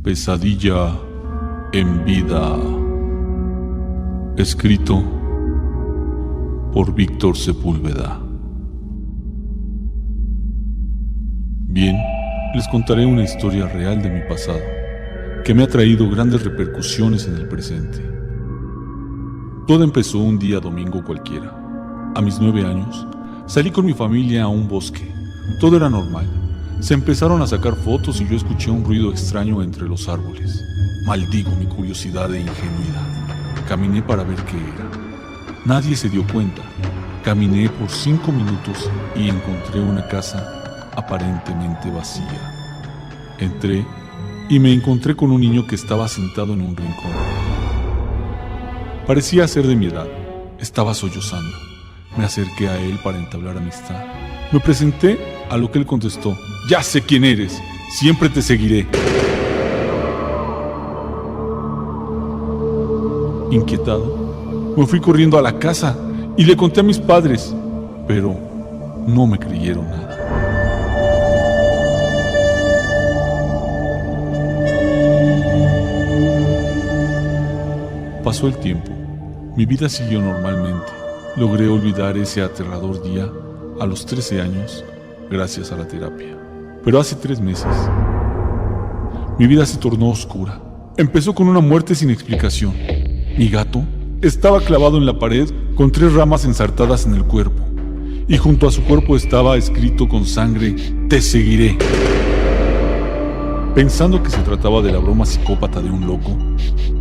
Speaker 14: Pesadilla en Vida. Escrito por Víctor Sepúlveda. Bien, les contaré una historia real de mi pasado, que me ha traído grandes repercusiones en el presente. Todo empezó un día domingo cualquiera. A mis 9 años, salí con mi familia a un bosque. Todo era normal. Se empezaron a sacar fotos y yo escuché un ruido extraño entre los árboles. Maldigo mi curiosidad e ingenuidad. Caminé para ver qué era. Nadie se dio cuenta. Caminé por 5 minutos y encontré una casa aparentemente vacía. Entré y me encontré con un niño que estaba sentado en un rincón. Parecía ser de mi edad. Estaba sollozando. Me acerqué a él para entablar amistad. Me presenté, a lo que él contestó: «Ya sé quién eres, siempre te seguiré». Inquietado, me fui corriendo a la casa y le conté a mis padres, pero no me creyeron nada. Pasó el tiempo, mi vida siguió normalmente. Logré olvidar ese aterrador día a los 13 años gracias a la terapia. Pero hace 3 meses, mi vida se tornó oscura. Empezó con una muerte sin explicación. Mi gato estaba clavado en la pared con 3 ramas ensartadas en el cuerpo. Y junto a su cuerpo estaba escrito con sangre: «Te seguiré». Pensando que se trataba de la broma psicópata de un loco,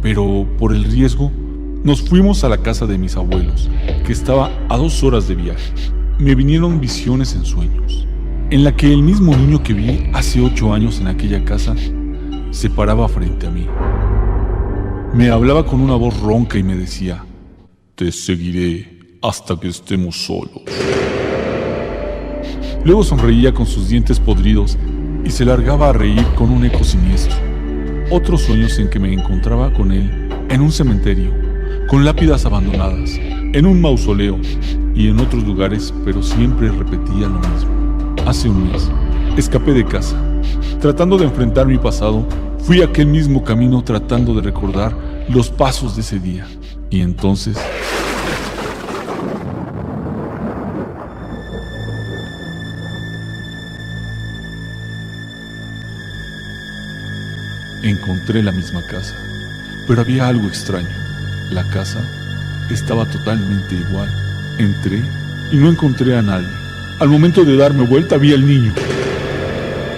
Speaker 14: pero por el riesgo, nos fuimos a la casa de mis abuelos, que estaba a 2 horas de viaje. Me vinieron visiones en sueños, en la que el mismo niño que vi hace 8 años en aquella casa se paraba frente a mí. Me hablaba con una voz ronca y me decía: «Te seguiré hasta que estemos solos». Luego sonreía con sus dientes podridos y se largaba a reír con un eco siniestro. Otros sueños en que me encontraba con él en un cementerio, con lápidas abandonadas, en un mausoleo y en otros lugares, pero siempre repetía lo mismo. Hace un mes, escapé de casa. Tratando de enfrentar mi pasado, fui aquel mismo camino tratando de recordar los pasos de ese día. Y entonces... Encontré la misma casa, pero había algo extraño. La casa estaba totalmente igual. Entré y no encontré a nadie. Al momento de darme vuelta vi al niño,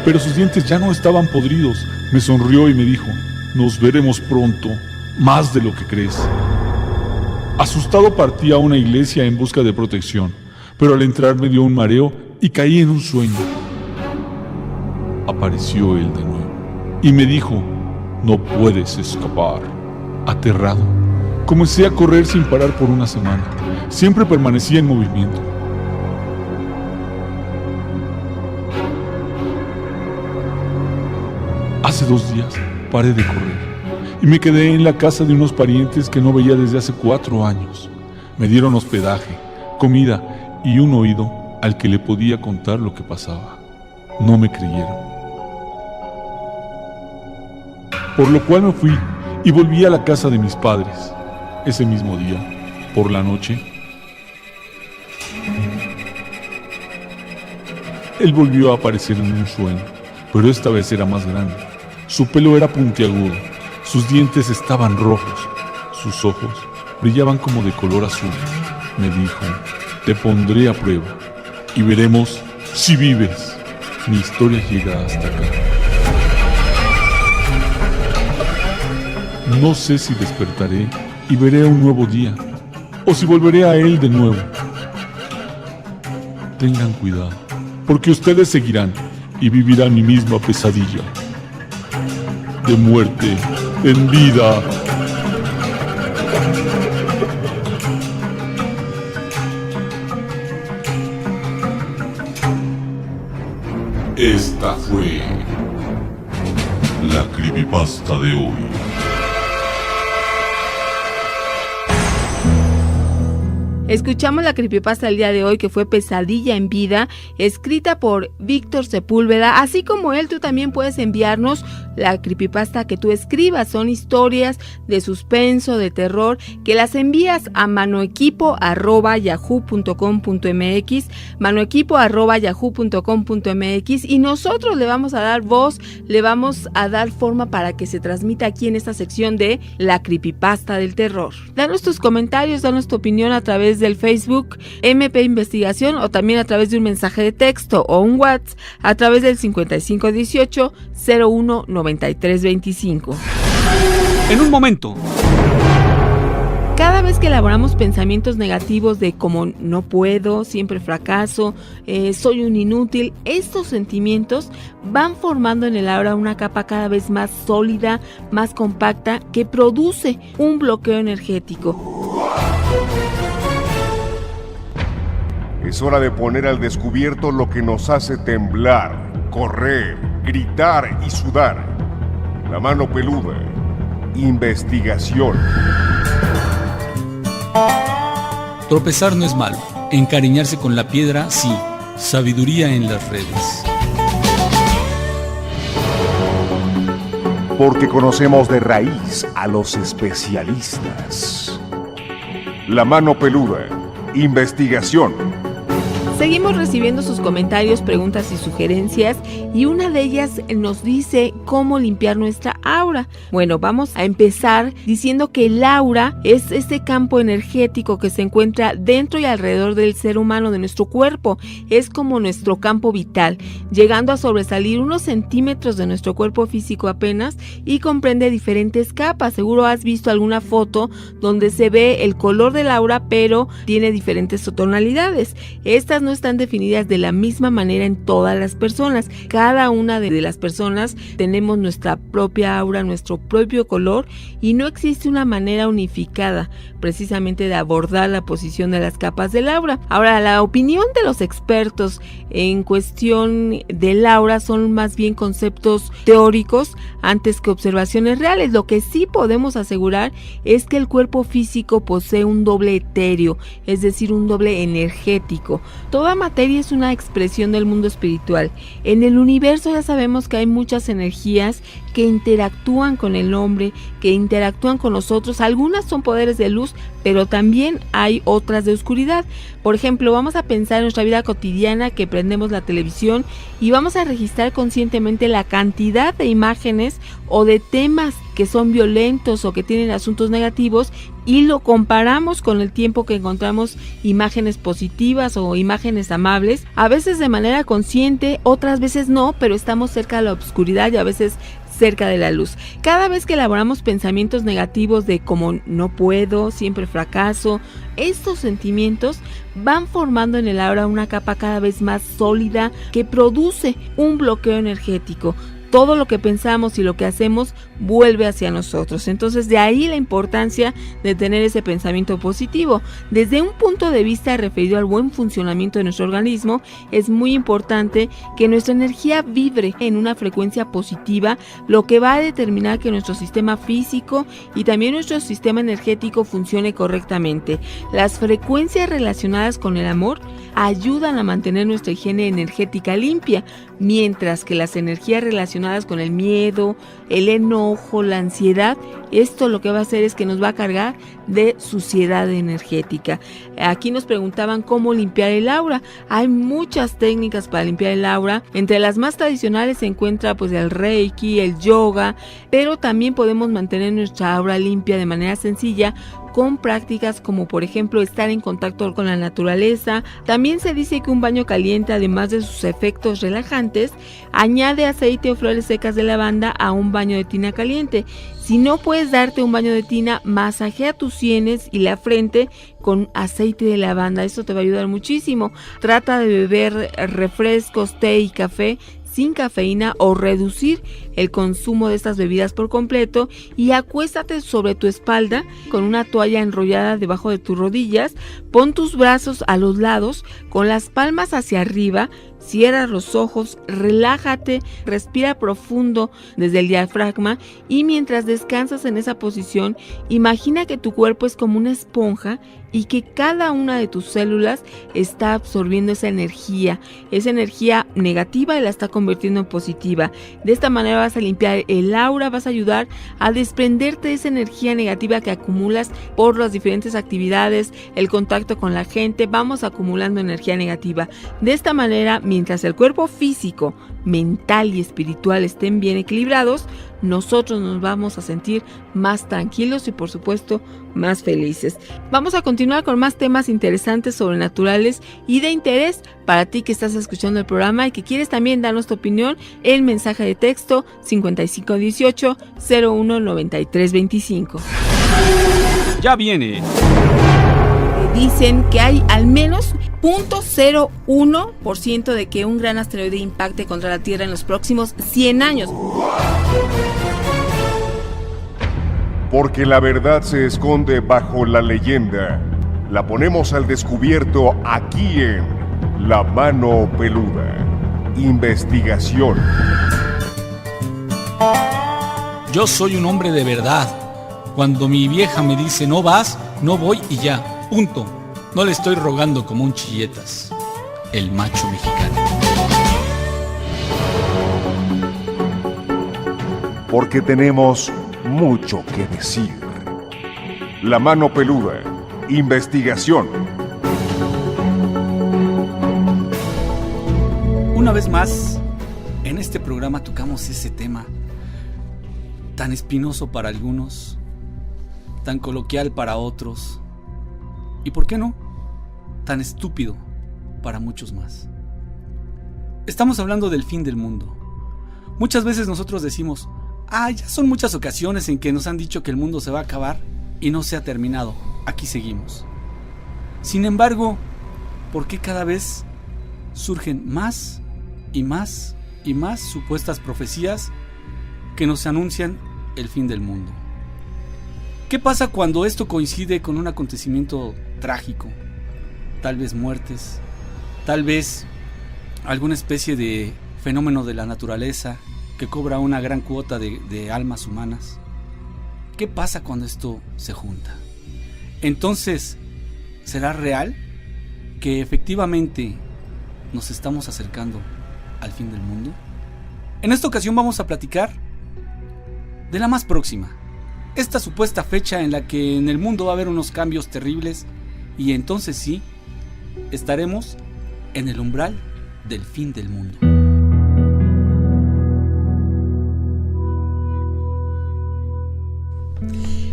Speaker 14: pero sus dientes ya no estaban podridos. Me sonrió y me dijo: nos veremos pronto, más de lo que crees. Asustado partí a una iglesia en busca de protección, pero al entrar me dio un mareo y caí en un sueño. Apareció él de nuevo y me dijo: no puedes escapar. Aterrado, comencé a correr sin parar por una semana. Siempre permanecía en movimiento. Hace 2 días paré de correr y me quedé en la casa de unos parientes que no veía desde hace 4 años. Me dieron hospedaje, comida y un oído al que le podía contar lo que pasaba. No me creyeron. Por lo cual me fui y volví a la casa de mis padres. Ese mismo día, por la noche, él volvió a aparecer en un sueño, pero esta vez era más grande. Su pelo era puntiagudo, sus dientes estaban rojos, sus ojos brillaban como de color azul. Me dijo: te pondré a prueba y veremos si vives. Mi historia llega hasta acá. No sé si despertaré y veré un nuevo día, o si volveré a él de nuevo. Tengan cuidado, porque ustedes seguirán y vivirán mi misma pesadilla. De muerte en vida. Esta fue la creepypasta de hoy.
Speaker 7: Escuchamos la creepypasta del día de hoy, que fue Pesadilla en Vida, escrita por Víctor Sepúlveda. Así como él, tú también puedes enviarnos la creepypasta que tú escribas. Son historias de suspenso, de terror, que las envías a manoequipo@yahoo.com.mx, manoequipo@yahoo.com.mx, y nosotros le vamos a dar voz, le vamos a dar forma para que se transmita aquí en esta sección de la creepypasta del terror. Danos tus comentarios, danos tu opinión a través del Facebook MP Investigación, o también a través de un mensaje de texto o un WhatsApp a través del 5518 01 93 25.
Speaker 6: En un momento.
Speaker 7: Cada vez que elaboramos pensamientos negativos de como no puedo, siempre fracaso, soy un inútil, estos sentimientos van formando en el aura una capa cada vez más sólida, más compacta, que produce un bloqueo energético.
Speaker 2: Es hora de poner al descubierto lo que nos hace temblar, correr, gritar y sudar. La mano peluda. Investigación.
Speaker 11: Tropezar no es malo. Encariñarse con la piedra, sí. Sabiduría en las redes.
Speaker 2: Porque conocemos de raíz a los especialistas. La mano peluda. Investigación.
Speaker 7: Seguimos recibiendo sus comentarios, preguntas y sugerencias, y una de ellas nos dice cómo limpiar nuestra aura. Bueno, vamos a empezar diciendo que el aura es ese campo energético que se encuentra dentro y alrededor del ser humano, de nuestro cuerpo. Es como nuestro campo vital, llegando a sobresalir unos centímetros de nuestro cuerpo físico apenas, y comprende diferentes capas. Seguro has visto alguna foto donde se ve el color del aura, pero tiene diferentes tonalidades. Estas no están definidas de la misma manera en todas las personas. Cada una de las personas tenemos nuestra propia aura, nuestro propio color, y no existe una manera unificada precisamente de abordar la posición de las capas del aura. Ahora, la opinión de los expertos en cuestión del aura son más bien conceptos teóricos antes que observaciones reales. Lo que sí podemos asegurar es que el cuerpo físico posee un doble etéreo, es decir, un doble energético. Toda materia es una expresión del mundo espiritual. En el universo ya sabemos que hay muchas energías que interactúan con el hombre, que interactúan con nosotros. Algunas son poderes de luz, pero también hay otras de oscuridad. Por ejemplo, vamos a pensar en nuestra vida cotidiana que prendemos la televisión y vamos a registrar conscientemente la cantidad de imágenes o de temas que son violentos o que tienen asuntos negativos, y lo comparamos con el tiempo que encontramos imágenes positivas o imágenes amables, a veces de manera consciente, otras veces no, pero estamos cerca de la oscuridad y a veces cerca de la luz. Cada vez que elaboramos pensamientos negativos de como no puedo, siempre fracaso, estos sentimientos van formando en el aura una capa cada vez más sólida que produce un bloqueo energético. Todo lo que pensamos y lo que hacemos vuelve hacia nosotros. Entonces, de ahí la importancia de tener ese pensamiento positivo. Desde un punto de vista referido al buen funcionamiento de nuestro organismo, es muy importante que nuestra energía vibre en una frecuencia positiva, lo que va a determinar que nuestro sistema físico y también nuestro sistema energético funcione correctamente. Las frecuencias relacionadas con el amor ayudan a mantener nuestra higiene energética limpia, mientras que las energías relacionadas con el miedo, el enojo, la ansiedad, esto lo que va a hacer es que nos va a cargar de suciedad energética. Aquí nos preguntaban cómo limpiar el aura. Hay muchas técnicas para limpiar el aura. Entre las más tradicionales se encuentra pues el Reiki, el yoga, pero también podemos mantener nuestra aura limpia de manera sencilla con prácticas como por ejemplo estar en contacto con la naturaleza. También se dice que un baño caliente, además de sus efectos relajantes, añade aceite o flores secas de lavanda a un baño de tina caliente. Si no puedes darte un baño de tina, masajea tus sienes y la frente con aceite de lavanda. Esto te va a ayudar muchísimo. Trata de beber refrescos, té y café sin cafeína o reducir el consumo de estas bebidas por completo, y acuéstate sobre tu espalda con una toalla enrollada debajo de tus rodillas. Pon tus brazos a los lados con las palmas hacia arriba. Cierra los ojos, relájate, respira profundo desde el diafragma y mientras descansas en esa posición, imagina que tu cuerpo es como una esponja y que cada una de tus células está absorbiendo esa energía negativa y la está convirtiendo en positiva. De esta manera vas a limpiar el aura, vas a ayudar a desprenderte de esa energía negativa que acumulas por las diferentes actividades, el contacto con la gente. Vamos acumulando energía negativa. De esta manera, mientras el cuerpo físico, mental y espiritual estén bien equilibrados, nosotros nos vamos a sentir más tranquilos y por supuesto más felices. Vamos a continuar con más temas interesantes, sobrenaturales y de interés para ti que estás escuchando el programa y que quieres también darnos tu opinión. El mensaje de texto 5518 019325.
Speaker 11: Ya viene.
Speaker 7: Dicen que hay al menos 0.01% de que un gran asteroide impacte contra la Tierra en los próximos 100 años.
Speaker 2: Porque la verdad se esconde bajo la leyenda. La ponemos al descubierto aquí en La Mano Peluda. Investigación.
Speaker 11: Yo soy un hombre de verdad. Cuando mi vieja me dice no vas, no voy y ya. Punto. No le estoy rogando como un chilletas. El macho mexicano.
Speaker 2: Porque tenemos mucho que decir. La Mano Peluda. Investigación.
Speaker 6: Una vez más, en este programa tocamos ese tema tan espinoso para algunos, tan coloquial para otros, y ¿por qué no?, tan estúpido para muchos más. Estamos hablando del fin del mundo. Muchas veces nosotros decimos, ya son muchas ocasiones en que nos han dicho que el mundo se va a acabar y no se ha terminado. Aquí seguimos. Sin embargo, ¿por qué cada vez surgen más y más y más supuestas profecías que nos anuncian el fin del mundo? ¿Qué pasa cuando esto coincide con un acontecimiento trágico? Tal vez muertes, tal vez alguna especie de fenómeno de la naturaleza que cobra una gran cuota de almas humanas. ¿Qué pasa cuando esto se junta? Entonces, ¿será real que efectivamente nos estamos acercando al fin del mundo? En esta ocasión vamos a platicar de la más próxima. Esta supuesta fecha en la que en el mundo va a haber unos cambios terribles y entonces sí, estaremos en el umbral del fin del mundo.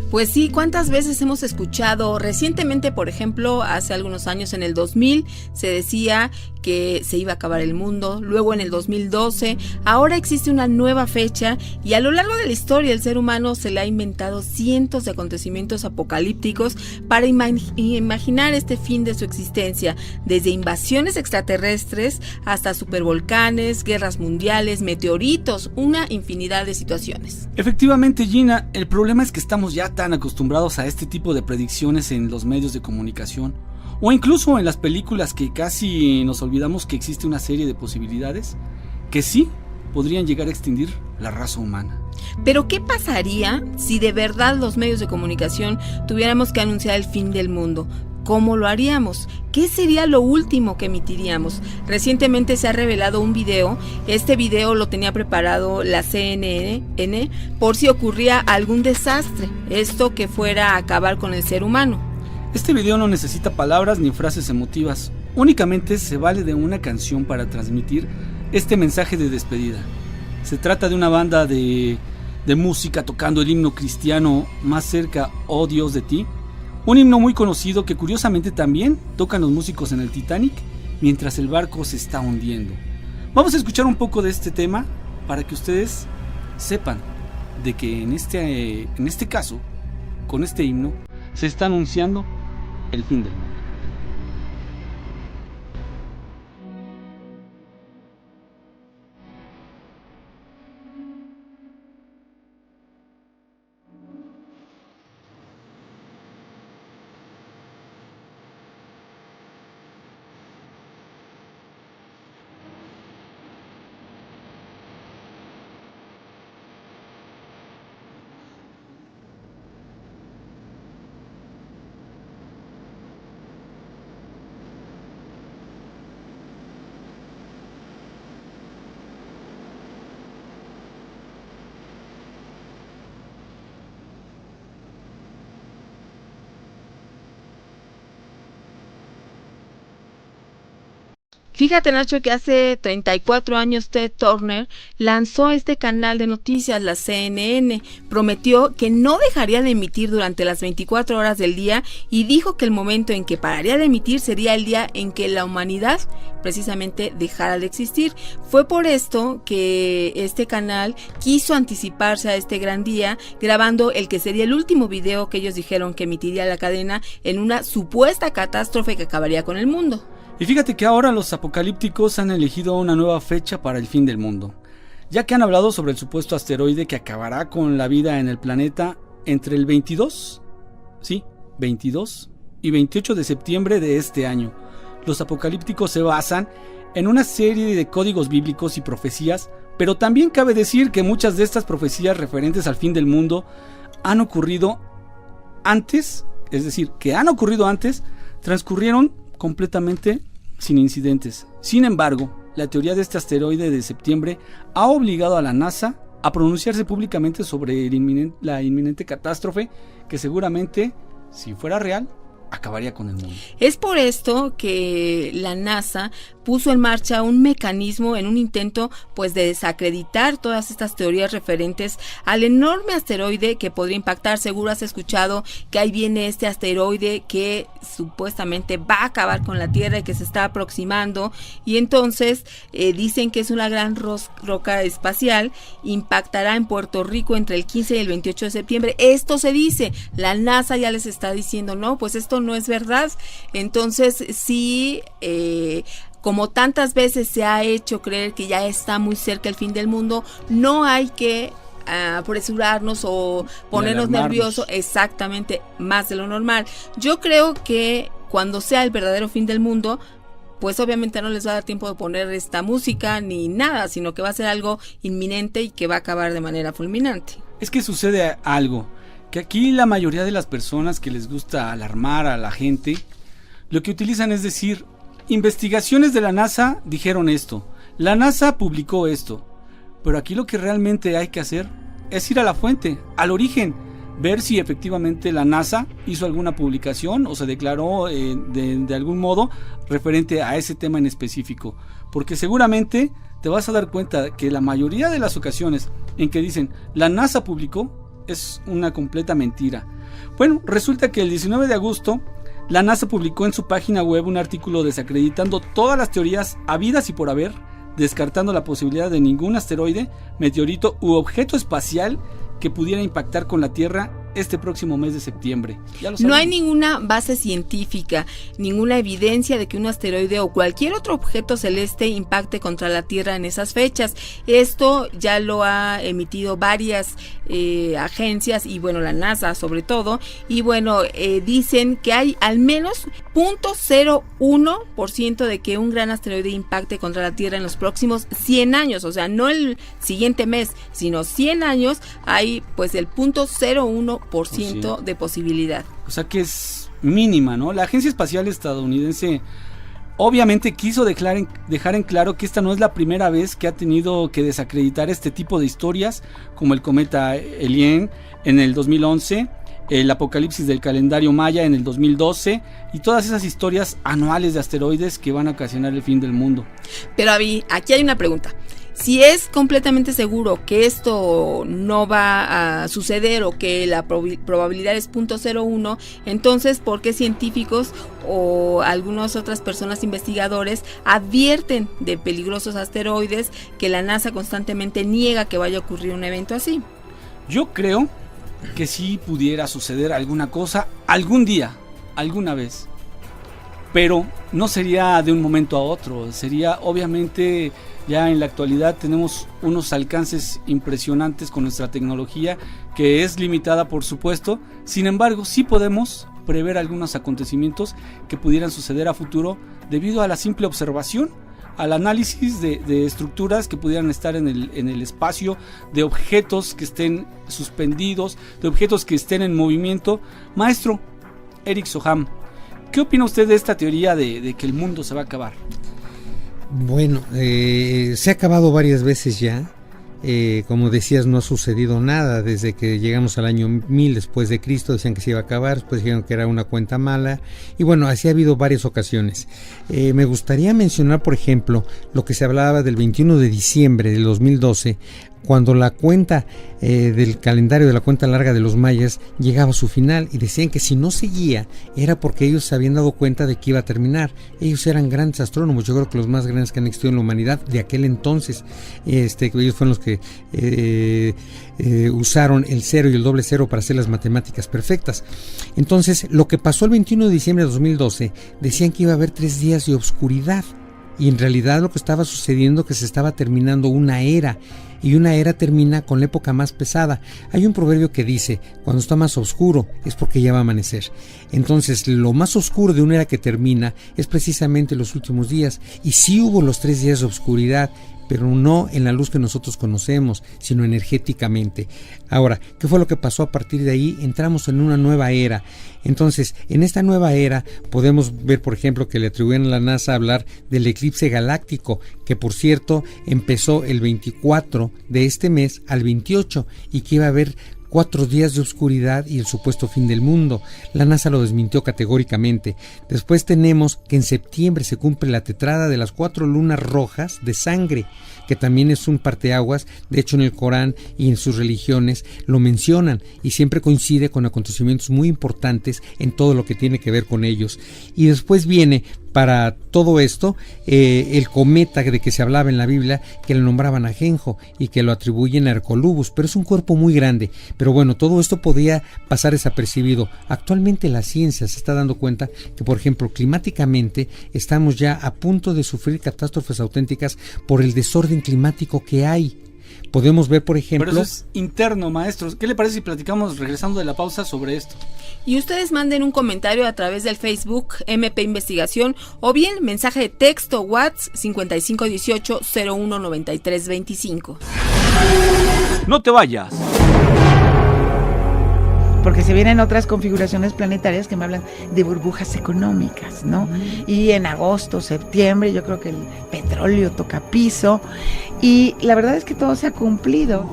Speaker 7: Pues sí, ¿cuántas veces hemos escuchado? Recientemente, por ejemplo, hace algunos años, en el 2000, se decía que se iba a acabar el mundo, luego en el 2012, ahora existe una nueva fecha y a lo largo de la historia el ser humano se le ha inventado cientos de acontecimientos apocalípticos para imaginar este fin de su existencia, desde invasiones extraterrestres hasta supervolcanes, guerras mundiales, meteoritos, una infinidad de situaciones.
Speaker 6: Efectivamente, Gina, el problema es que estamos ya tan acostumbrados a este tipo de predicciones en los medios de comunicación o incluso en las películas que casi nos olvidamos que existe una serie de posibilidades que sí podrían llegar a extinguir la raza humana.
Speaker 7: Pero ¿qué pasaría si de verdad los medios de comunicación tuviéramos que anunciar el fin del mundo? ¿Cómo lo haríamos? ¿Qué sería lo último que emitiríamos? Recientemente se ha revelado un video. Este video lo tenía preparado la CNN por si ocurría algún desastre, esto que fuera a acabar con el ser humano.
Speaker 6: Este video no necesita palabras ni frases emotivas, únicamente se vale de una canción para transmitir este mensaje de despedida. Se trata de una banda de música tocando el himno cristiano Más cerca, oh Dios de ti, un himno muy conocido que curiosamente también tocan los músicos en el Titanic mientras el barco se está hundiendo. Vamos a escuchar un poco de este tema para que ustedes sepan de que en este caso, con este himno, se está anunciando el fin del mundo.
Speaker 7: Fíjate, Nacho, que hace 34 años Ted Turner lanzó este canal de noticias, la CNN. Prometió que no dejaría de emitir durante las 24 horas del día y dijo que el momento en que pararía de emitir sería el día en que la humanidad precisamente dejara de existir. Fue por esto que este canal quiso anticiparse a este gran día, grabando el que sería el último video que ellos dijeron que emitiría la cadena en una supuesta catástrofe que acabaría con el mundo.
Speaker 6: Y fíjate que ahora los apocalípticos han elegido una nueva fecha para el fin del mundo, ya que han hablado sobre el supuesto asteroide que acabará con la vida en el planeta entre el 22 y 28 de septiembre de este año. Los apocalípticos se basan en una serie de códigos bíblicos y profecías, pero también cabe decir que muchas de estas profecías referentes al fin del mundo han ocurrido antes, es decir, que han ocurrido antes, transcurrieron completamente sin incidentes. Sin embargo, la teoría de este asteroide de septiembre ha obligado a la NASA a pronunciarse públicamente sobre la inminente catástrofe que seguramente, si fuera real, acabaría con el mundo.
Speaker 7: Es por esto que la NASA puso en marcha un mecanismo en un intento pues de desacreditar todas estas teorías referentes al enorme asteroide que podría impactar. Seguro has escuchado que ahí viene este asteroide que supuestamente va a acabar con la Tierra y que se está aproximando, y entonces dicen que es una gran roca espacial, impactará en Puerto Rico entre el 15 y el 28 de septiembre. Esto se dice, la NASA ya les está diciendo, no, pues esto no es verdad. Entonces sí, como tantas veces se ha hecho creer que ya está muy cerca el fin del mundo, no hay que apresurarnos o ponernos nerviosos, exactamente, más de lo normal. Yo creo que cuando sea el verdadero fin del mundo, pues obviamente no les va a dar tiempo de poner esta música ni nada, sino que va a ser algo inminente y que va a acabar de manera fulminante.
Speaker 6: Es que sucede algo, que aquí la mayoría de las personas que les gusta alarmar a la gente, lo que utilizan es decir, investigaciones de la NASA dijeron esto, la NASA publicó esto, pero aquí lo que realmente hay que hacer es ir a la fuente, al origen, ver si efectivamente la NASA hizo alguna publicación o se declaró de algún modo referente a ese tema en específico, porque seguramente te vas a dar cuenta que la mayoría de las ocasiones en que dicen la NASA publicó es una completa mentira. Bueno, resulta que el 19 de agosto la NASA publicó en su página web un artículo desacreditando todas las teorías habidas y por haber, descartando la posibilidad de ningún asteroide, meteorito u objeto espacial que pudiera impactar con la Tierra este próximo mes de septiembre.
Speaker 7: No hay ninguna base científica, ninguna evidencia de que un asteroide o cualquier otro objeto celeste impacte contra la Tierra en esas fechas. Esto ya lo ha emitido varias agencias y bueno, la NASA sobre todo, y bueno, dicen que hay al menos 0.01% de que un gran asteroide impacte contra la Tierra en los próximos 100 años, o sea, no el siguiente mes, sino 100 años, hay pues el 0.01% de posibilidad.
Speaker 6: O sea que es mínima, ¿no? La Agencia Espacial Estadounidense obviamente quiso dejar en claro que esta no es la primera vez que ha tenido que desacreditar este tipo de historias, como el cometa Helene en el 2011, el apocalipsis del calendario maya en el 2012 y todas esas historias anuales de asteroides que van a ocasionar el fin del mundo.
Speaker 7: Pero aquí hay una pregunta. Si es completamente seguro que esto no va a suceder o que la probabilidad es 0.01, entonces ¿por qué científicos o algunas otras personas investigadores advierten de peligrosos asteroides que la NASA constantemente niega que vaya a ocurrir un evento así?
Speaker 6: Yo creo que sí pudiera suceder alguna cosa algún día, alguna vez, pero no sería de un momento a otro, sería obviamente... Ya en la actualidad tenemos unos alcances impresionantes con nuestra tecnología, que es limitada por supuesto, sin embargo sí podemos prever algunos acontecimientos que pudieran suceder a futuro debido a la simple observación, al análisis de estructuras que pudieran estar en el espacio, de objetos que estén suspendidos, de objetos que estén en movimiento. Maestro Eric Soham, ¿qué opina usted de esta teoría de que el mundo se va a acabar?
Speaker 8: Bueno, se ha acabado varias veces ya. Como decías, no ha sucedido nada desde que llegamos al año 1000 después de Cristo. Decían que se iba a acabar, después dijeron que era una cuenta mala, y bueno, así ha habido varias ocasiones. Me gustaría mencionar, por ejemplo, lo que se hablaba del 21 de diciembre del 2012, cuando la cuenta del calendario de la cuenta larga de los mayas llegaba a su final, y decían que si no seguía era porque ellos se habían dado cuenta de que iba a terminar. Ellos eran grandes astrónomos, yo creo que los más grandes que han existido en la humanidad de aquel entonces. Ellos fueron los que usaron el 0 y el doble 0 para hacer las matemáticas perfectas. Entonces, lo que pasó el 21 de diciembre de 2012, decían que iba a haber 3 días de oscuridad, y en realidad lo que estaba sucediendo es que se estaba terminando una era, y una era termina con la época más pesada. Hay un proverbio que dice, cuando está más oscuro es porque ya va a amanecer. Entonces, lo más oscuro de una era que termina es precisamente los últimos días, y sí hubo los 3 días de oscuridad, pero no en la luz que nosotros conocemos, sino energéticamente. Ahora, ¿qué fue lo que pasó a partir de ahí? Entramos en una nueva era. Entonces, en esta nueva era podemos ver, por ejemplo, que le atribuyen a la NASA hablar del eclipse galáctico, que por cierto empezó el 24 de este mes al 28, y que iba a haber 4 días de oscuridad y el supuesto fin del mundo. La NASA lo desmintió categóricamente. Después tenemos que en septiembre se cumple la tetrada de las 4 lunas rojas de sangre, que también es un parteaguas. De hecho, en el Corán y en sus religiones lo mencionan, y siempre coincide con acontecimientos muy importantes en todo lo que tiene que ver con ellos. Y después viene, para todo esto, el cometa de que se hablaba en la Biblia, que le nombraban Ajenjo y que lo atribuyen a Hercolubus, pero es un cuerpo muy grande. Pero bueno, todo esto podía pasar desapercibido. Actualmente la ciencia se está dando cuenta que, por ejemplo, climáticamente estamos ya a punto de sufrir catástrofes auténticas por el desorden climático que hay. Podemos ver, por ejemplo...
Speaker 6: Pero eso es interno, maestros. ¿Qué le parece si platicamos regresando de la pausa sobre esto?
Speaker 7: Y ustedes manden un comentario a través del Facebook MP Investigación, o bien mensaje de texto WhatsApp 5518-019325.
Speaker 6: No te vayas,
Speaker 15: porque se vienen otras configuraciones planetarias que me hablan de burbujas económicas, ¿no? Y en agosto, septiembre, yo creo que el petróleo toca piso, y la verdad es que todo se ha cumplido.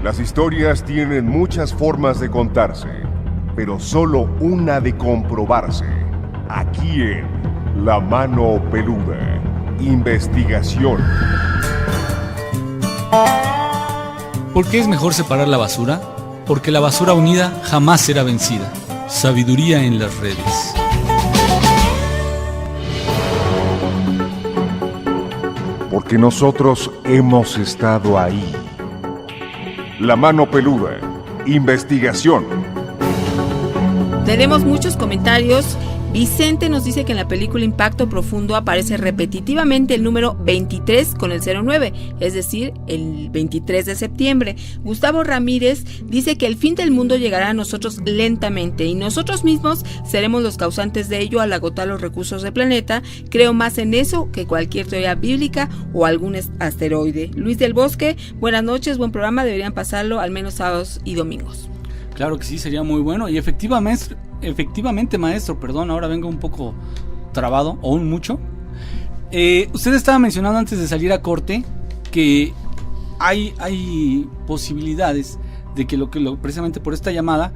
Speaker 2: Las historias tienen muchas formas de contarse, pero solo una de comprobarse. Aquí en La Mano Peluda. Investigación.
Speaker 11: ¿Por qué es mejor separar la basura? Porque la basura unida jamás será vencida. Sabiduría en las redes.
Speaker 2: Porque nosotros hemos estado ahí. La Mano Peluda. Investigación.
Speaker 7: Tenemos muchos comentarios. Vicente nos dice que en la película Impacto Profundo aparece repetitivamente el número 23 con el 09, es decir, el 23 de septiembre. Gustavo Ramírez dice que el fin del mundo llegará a nosotros lentamente y nosotros mismos seremos los causantes de ello al agotar los recursos del planeta. Creo más en eso que cualquier teoría bíblica o algún asteroide. Luis del Bosque, buenas noches, buen programa, deberían pasarlo al menos sábados y domingos.
Speaker 6: Claro que sí, sería muy bueno. Y efectivamente, maestro, perdón, ahora vengo un poco trabado, o un mucho. Usted estaba mencionando antes de salir a corte que hay posibilidades de que precisamente por esta llamada,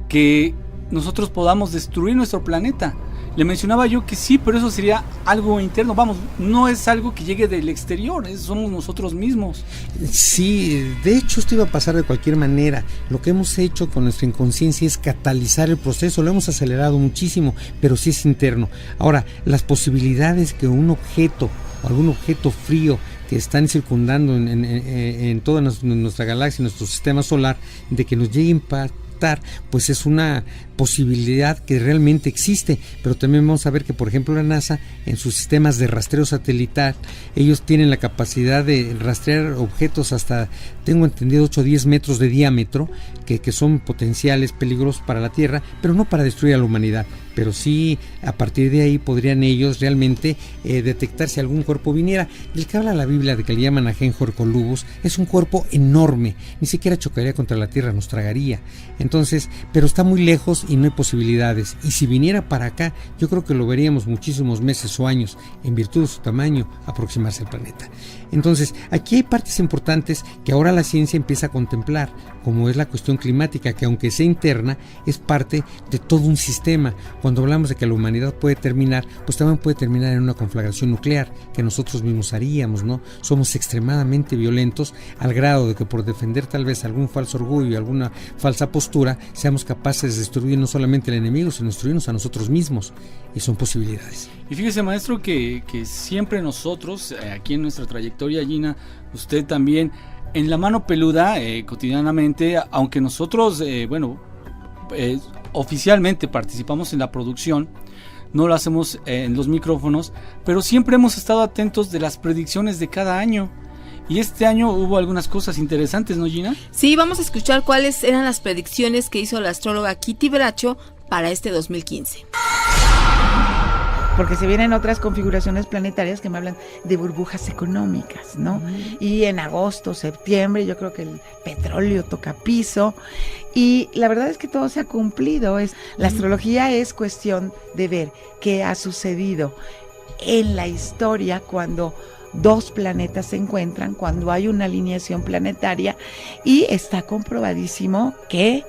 Speaker 6: que nosotros podamos destruir nuestro planeta. Le mencionaba yo que sí, pero eso sería algo interno, vamos, no es algo que llegue del exterior, somos nosotros mismos.
Speaker 8: Sí, de hecho esto iba a pasar de cualquier manera. Lo que hemos hecho con nuestra inconsciencia es catalizar el proceso, lo hemos acelerado muchísimo, pero sí es interno. Ahora, las posibilidades que un objeto o algún objeto frío que están circundando en toda nuestra galaxia, nuestro sistema solar, de que nos llegue a impactar, pues es una posibilidad que realmente existe, pero también vamos a ver que, por ejemplo, la NASA en sus sistemas de rastreo satelital, ellos tienen la capacidad de rastrear objetos hasta, tengo entendido, 8 o 10 metros de diámetro, que son potenciales peligrosos para la Tierra, pero no para destruir a la humanidad, pero sí a partir de ahí podrían ellos realmente detectar si algún cuerpo viniera. El que habla la Biblia de que le llaman Agenjor Colubus es un cuerpo enorme, ni siquiera chocaría contra la Tierra, nos tragaría. Entonces, pero está muy lejos y no hay posibilidades, y si viniera para acá, yo creo que lo veríamos muchísimos meses o años, en virtud de su tamaño, aproximarse al planeta. Entonces, aquí hay partes importantes que ahora la ciencia empieza a contemplar, como es la cuestión climática, que aunque sea interna, es parte de todo un sistema. Cuando hablamos de que la humanidad puede terminar, pues también puede terminar en una conflagración nuclear, que nosotros mismos haríamos, ¿no? Somos extremadamente violentos, al grado de que por defender tal vez algún falso orgullo y alguna falsa postura, seamos capaces de destruir no solamente al enemigo, sino destruirnos a nosotros mismos, y son posibilidades.
Speaker 6: Y fíjese, maestro, que siempre nosotros, aquí en nuestra trayectoria, Gina, usted también, en La Mano Peluda, cotidianamente, aunque nosotros, oficialmente participamos en la producción, no lo hacemos en los micrófonos, pero siempre hemos estado atentos de las predicciones de cada año. Y este año hubo algunas cosas interesantes, ¿no, Gina?
Speaker 7: Sí, vamos a escuchar cuáles eran las predicciones que hizo la astróloga Kitty Bracho para este 2015.
Speaker 15: Porque se vienen otras configuraciones planetarias que me hablan de burbujas económicas, ¿no? Y en agosto, septiembre, yo creo que el petróleo toca piso. Y la verdad es que todo se ha cumplido. La astrología es cuestión de ver qué ha sucedido en la historia cuando dos planetas se encuentran, cuando hay una alineación planetaria, y está comprobadísimo que,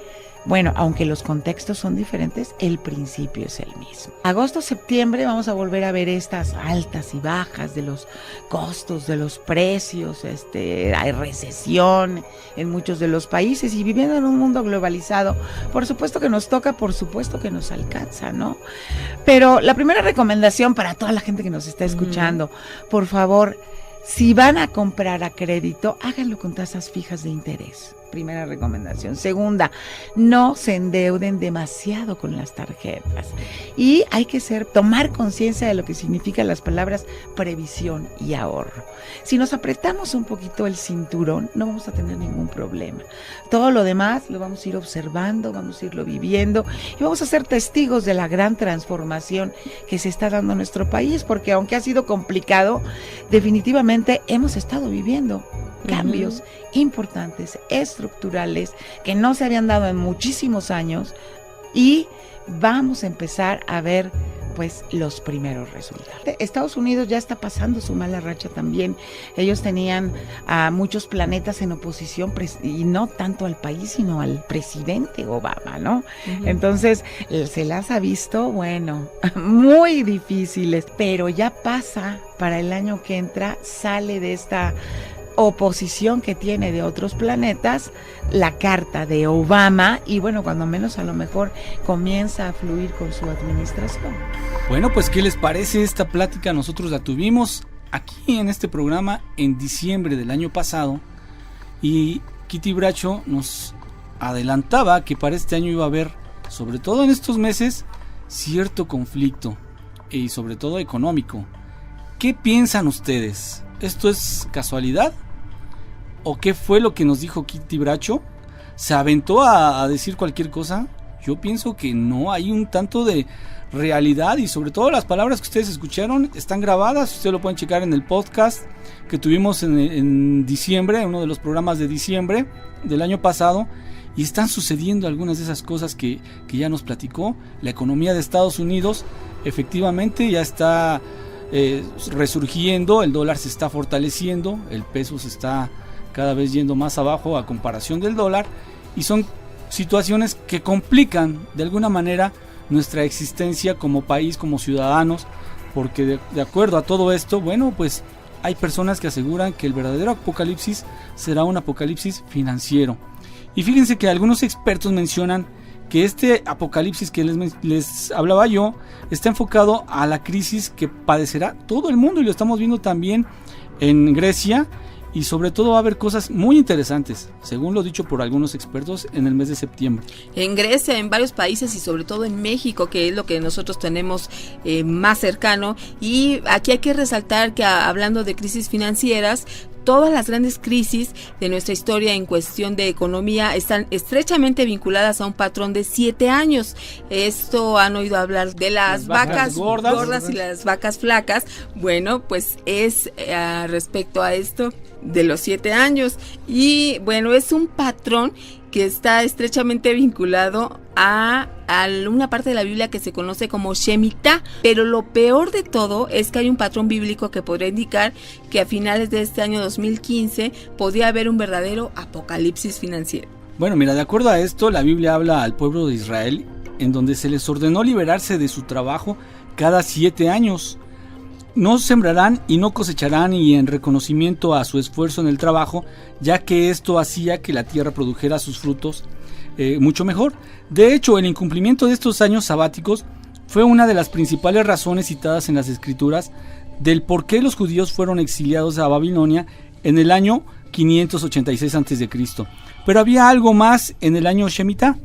Speaker 15: bueno, aunque los contextos son diferentes, el principio es el mismo. Agosto, septiembre vamos a volver a ver estas altas y bajas de los costos, de los precios, hay recesión en muchos de los países, y viviendo en un mundo globalizado, por supuesto que nos toca, por supuesto que nos alcanza, ¿no? Pero la primera recomendación para toda la gente que nos está escuchando, por favor, si van a comprar a crédito, háganlo con tasas fijas de interés. Primera recomendación. Segunda, no se endeuden demasiado con las tarjetas. Y hay que tomar conciencia de lo que significan las palabras previsión y ahorro. Si nos apretamos un poquito el cinturón, no vamos a tener ningún problema. Todo lo demás lo vamos a ir observando, vamos a irlo viviendo y vamos a ser testigos de la gran transformación que se está dando en nuestro país, porque aunque ha sido complicado, definitivamente hemos estado viviendo cambios importantes, estructurales, que no se habían dado en muchísimos años, y vamos a empezar a ver pues los primeros resultados. Estados Unidos ya está pasando su mala racha también. Ellos tenían a muchos planetas en oposición y no tanto al país, sino al presidente Obama, ¿no? Uh-huh. Entonces, se las ha visto, bueno, muy difíciles, pero ya pasa para el año que entra, sale de esta oposición que tiene de otros planetas, la carta de Obama, y bueno, cuando menos a lo mejor comienza a fluir con su administración.
Speaker 6: Bueno, pues ¿qué les parece esta plática? Nosotros la tuvimos aquí en este programa en diciembre del año pasado y Kitty Bracho nos adelantaba que para este año iba a haber, sobre todo en estos meses, cierto conflicto y sobre todo económico. ¿Qué piensan ustedes? ¿Esto es casualidad? ¿O qué fue lo que nos dijo Kitty Bracho? ¿Se aventó a decir cualquier cosa? Yo pienso que no, hay un tanto de realidad y sobre todo las palabras que ustedes escucharon están grabadas. Ustedes lo pueden checar en el podcast que tuvimos en diciembre, uno de los programas de diciembre del año pasado, y están sucediendo algunas de esas cosas que ya nos platicó. La economía de Estados Unidos efectivamente ya está resurgiendo, el dólar se está fortaleciendo, el peso se está cada vez yendo más abajo a comparación del dólar, y son situaciones que complican de alguna manera nuestra existencia como país, como ciudadanos, porque de acuerdo a todo esto, bueno, pues hay personas que aseguran que el verdadero apocalipsis será un apocalipsis financiero. Y fíjense que algunos expertos mencionan que este apocalipsis que les hablaba yo está enfocado a la crisis que padecerá todo el mundo, y lo estamos viendo también en Grecia, y sobre todo va a haber cosas muy interesantes, según lo dicho por algunos expertos, en el mes de septiembre. En Grecia, en varios países y sobre todo en México, que es lo que nosotros tenemos más cercano. Y aquí hay que resaltar que hablando de crisis financieras, todas las grandes crisis de nuestra historia en cuestión de economía están estrechamente vinculadas a un patrón de 7 años. Esto han oído hablar de las vacas gordas y las vacas flacas. Bueno, pues es respecto a esto de los 7 años. Y bueno, es un patrón que está estrechamente vinculado a una parte de la Biblia que se conoce como Shemitah, pero lo peor de todo es que hay un patrón bíblico que podría indicar que a finales de este año 2015 podría haber un verdadero apocalipsis financiero. Bueno, mira, de acuerdo a esto, la Biblia habla al pueblo de Israel en donde se les ordenó liberarse de su trabajo cada 7 años. No sembrarán y no cosecharán, y en reconocimiento a su esfuerzo en el trabajo, ya que esto hacía que la tierra produjera sus frutos mucho mejor. De hecho, el incumplimiento de estos años sabáticos fue una de las principales razones citadas en las escrituras del por qué los judíos fueron exiliados a Babilonia en el año 586 a.C. Pero había algo más en el año Shemitah.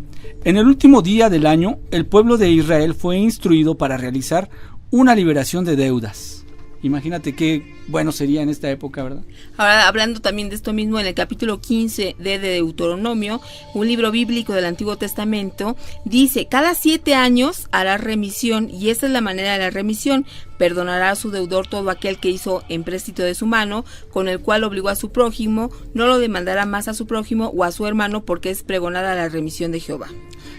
Speaker 6: En el último día del año, el pueblo de Israel fue instruido para realizar una liberación de deudas. Imagínate qué bueno sería en esta época, ¿verdad? Ahora, hablando también de esto mismo, en el capítulo 15 de Deuteronomio, un libro bíblico del Antiguo Testamento, dice: cada 7 años hará remisión, y esta es la manera de la remisión: perdonará a su deudor todo aquel que hizo empréstito de su mano, con el cual obligó a su prójimo, no lo demandará más a su prójimo o a su hermano, porque es pregonada la remisión de Jehová.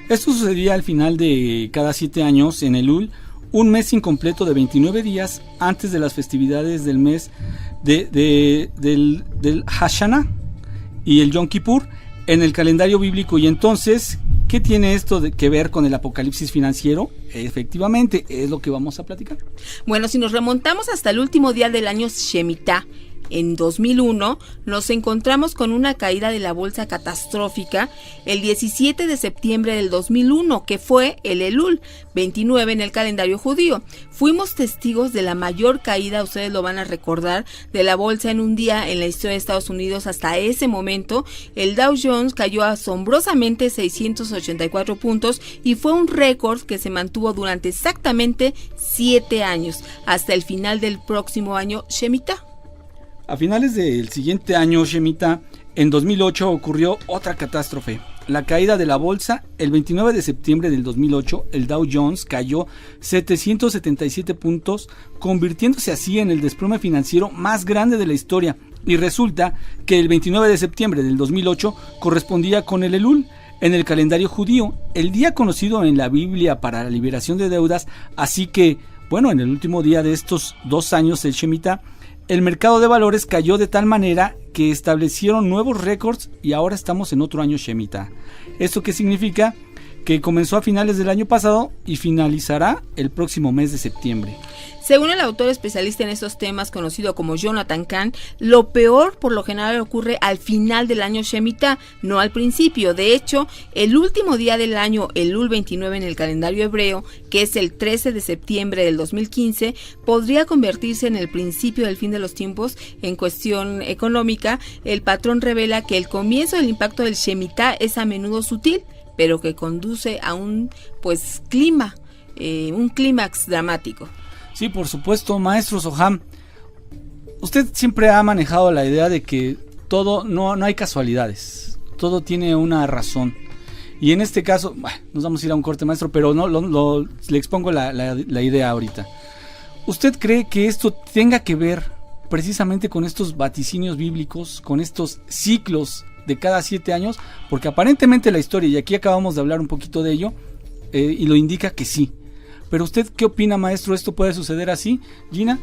Speaker 6: Esto sucedía al final de cada 7 años, en Elul, un mes incompleto de 29 días antes de las festividades del mes del Hashanah y el Yom Kippur en el calendario bíblico. Y entonces, ¿qué tiene esto que ver con el apocalipsis financiero? Efectivamente, es lo que vamos a platicar. Bueno, si nos remontamos hasta el último día del año Shemitah, en 2001, nos encontramos con una caída de la bolsa catastrófica el 17 de septiembre del 2001, que fue el Elul 29 en el calendario judío. Fuimos testigos de la mayor caída, ustedes lo van a recordar, de la bolsa en un día en la historia de Estados Unidos. Hasta ese momento, el Dow Jones cayó asombrosamente 684 puntos y fue un récord que se mantuvo durante exactamente 7 años, hasta el final del próximo año Shemitah. A finales del siguiente año Shemitah, en 2008, ocurrió otra catástrofe: la caída de la bolsa. El 29 de septiembre del 2008, el Dow Jones cayó 777 puntos, convirtiéndose así en el desplome financiero más grande de la historia. Y resulta que el 29 de septiembre del 2008 correspondía con el Elul, en el calendario judío, el día conocido en la Biblia para la liberación de deudas. Así que, bueno, en el último día de estos 2 años, el Shemitah, el mercado de valores cayó de tal manera que establecieron nuevos récords y ahora estamos en otro año Shemitah. ¿Esto qué significa? Que comenzó a finales del año pasado y finalizará el próximo mes de septiembre.
Speaker 7: Según el autor especialista en estos temas, conocido como Jonathan Cahn, lo peor por lo general ocurre al final del año Shemitah, no al principio. De hecho, el último día del año, Elul 29 en el calendario hebreo, que es el 13 de septiembre del 2015, podría convertirse en el principio del fin de los tiempos. En cuestión económica, el patrón revela que el comienzo del impacto del Shemitah es a menudo sutil, pero que conduce a un clímax dramático.
Speaker 6: Sí, por supuesto, maestro Soham. Usted siempre ha manejado la idea de que todo, no hay casualidades, todo tiene una razón. Y en este caso, nos vamos a ir a un corte, maestro, pero le expongo la idea ahorita. ¿Usted cree que esto tenga que ver precisamente con estos vaticinios bíblicos, con estos ciclos de cada 7 años? Porque aparentemente la historia, y aquí acabamos de hablar un poquito de ello, y lo indica que sí. Pero usted, ¿qué opina, maestro? ¿Esto puede suceder así, Gina?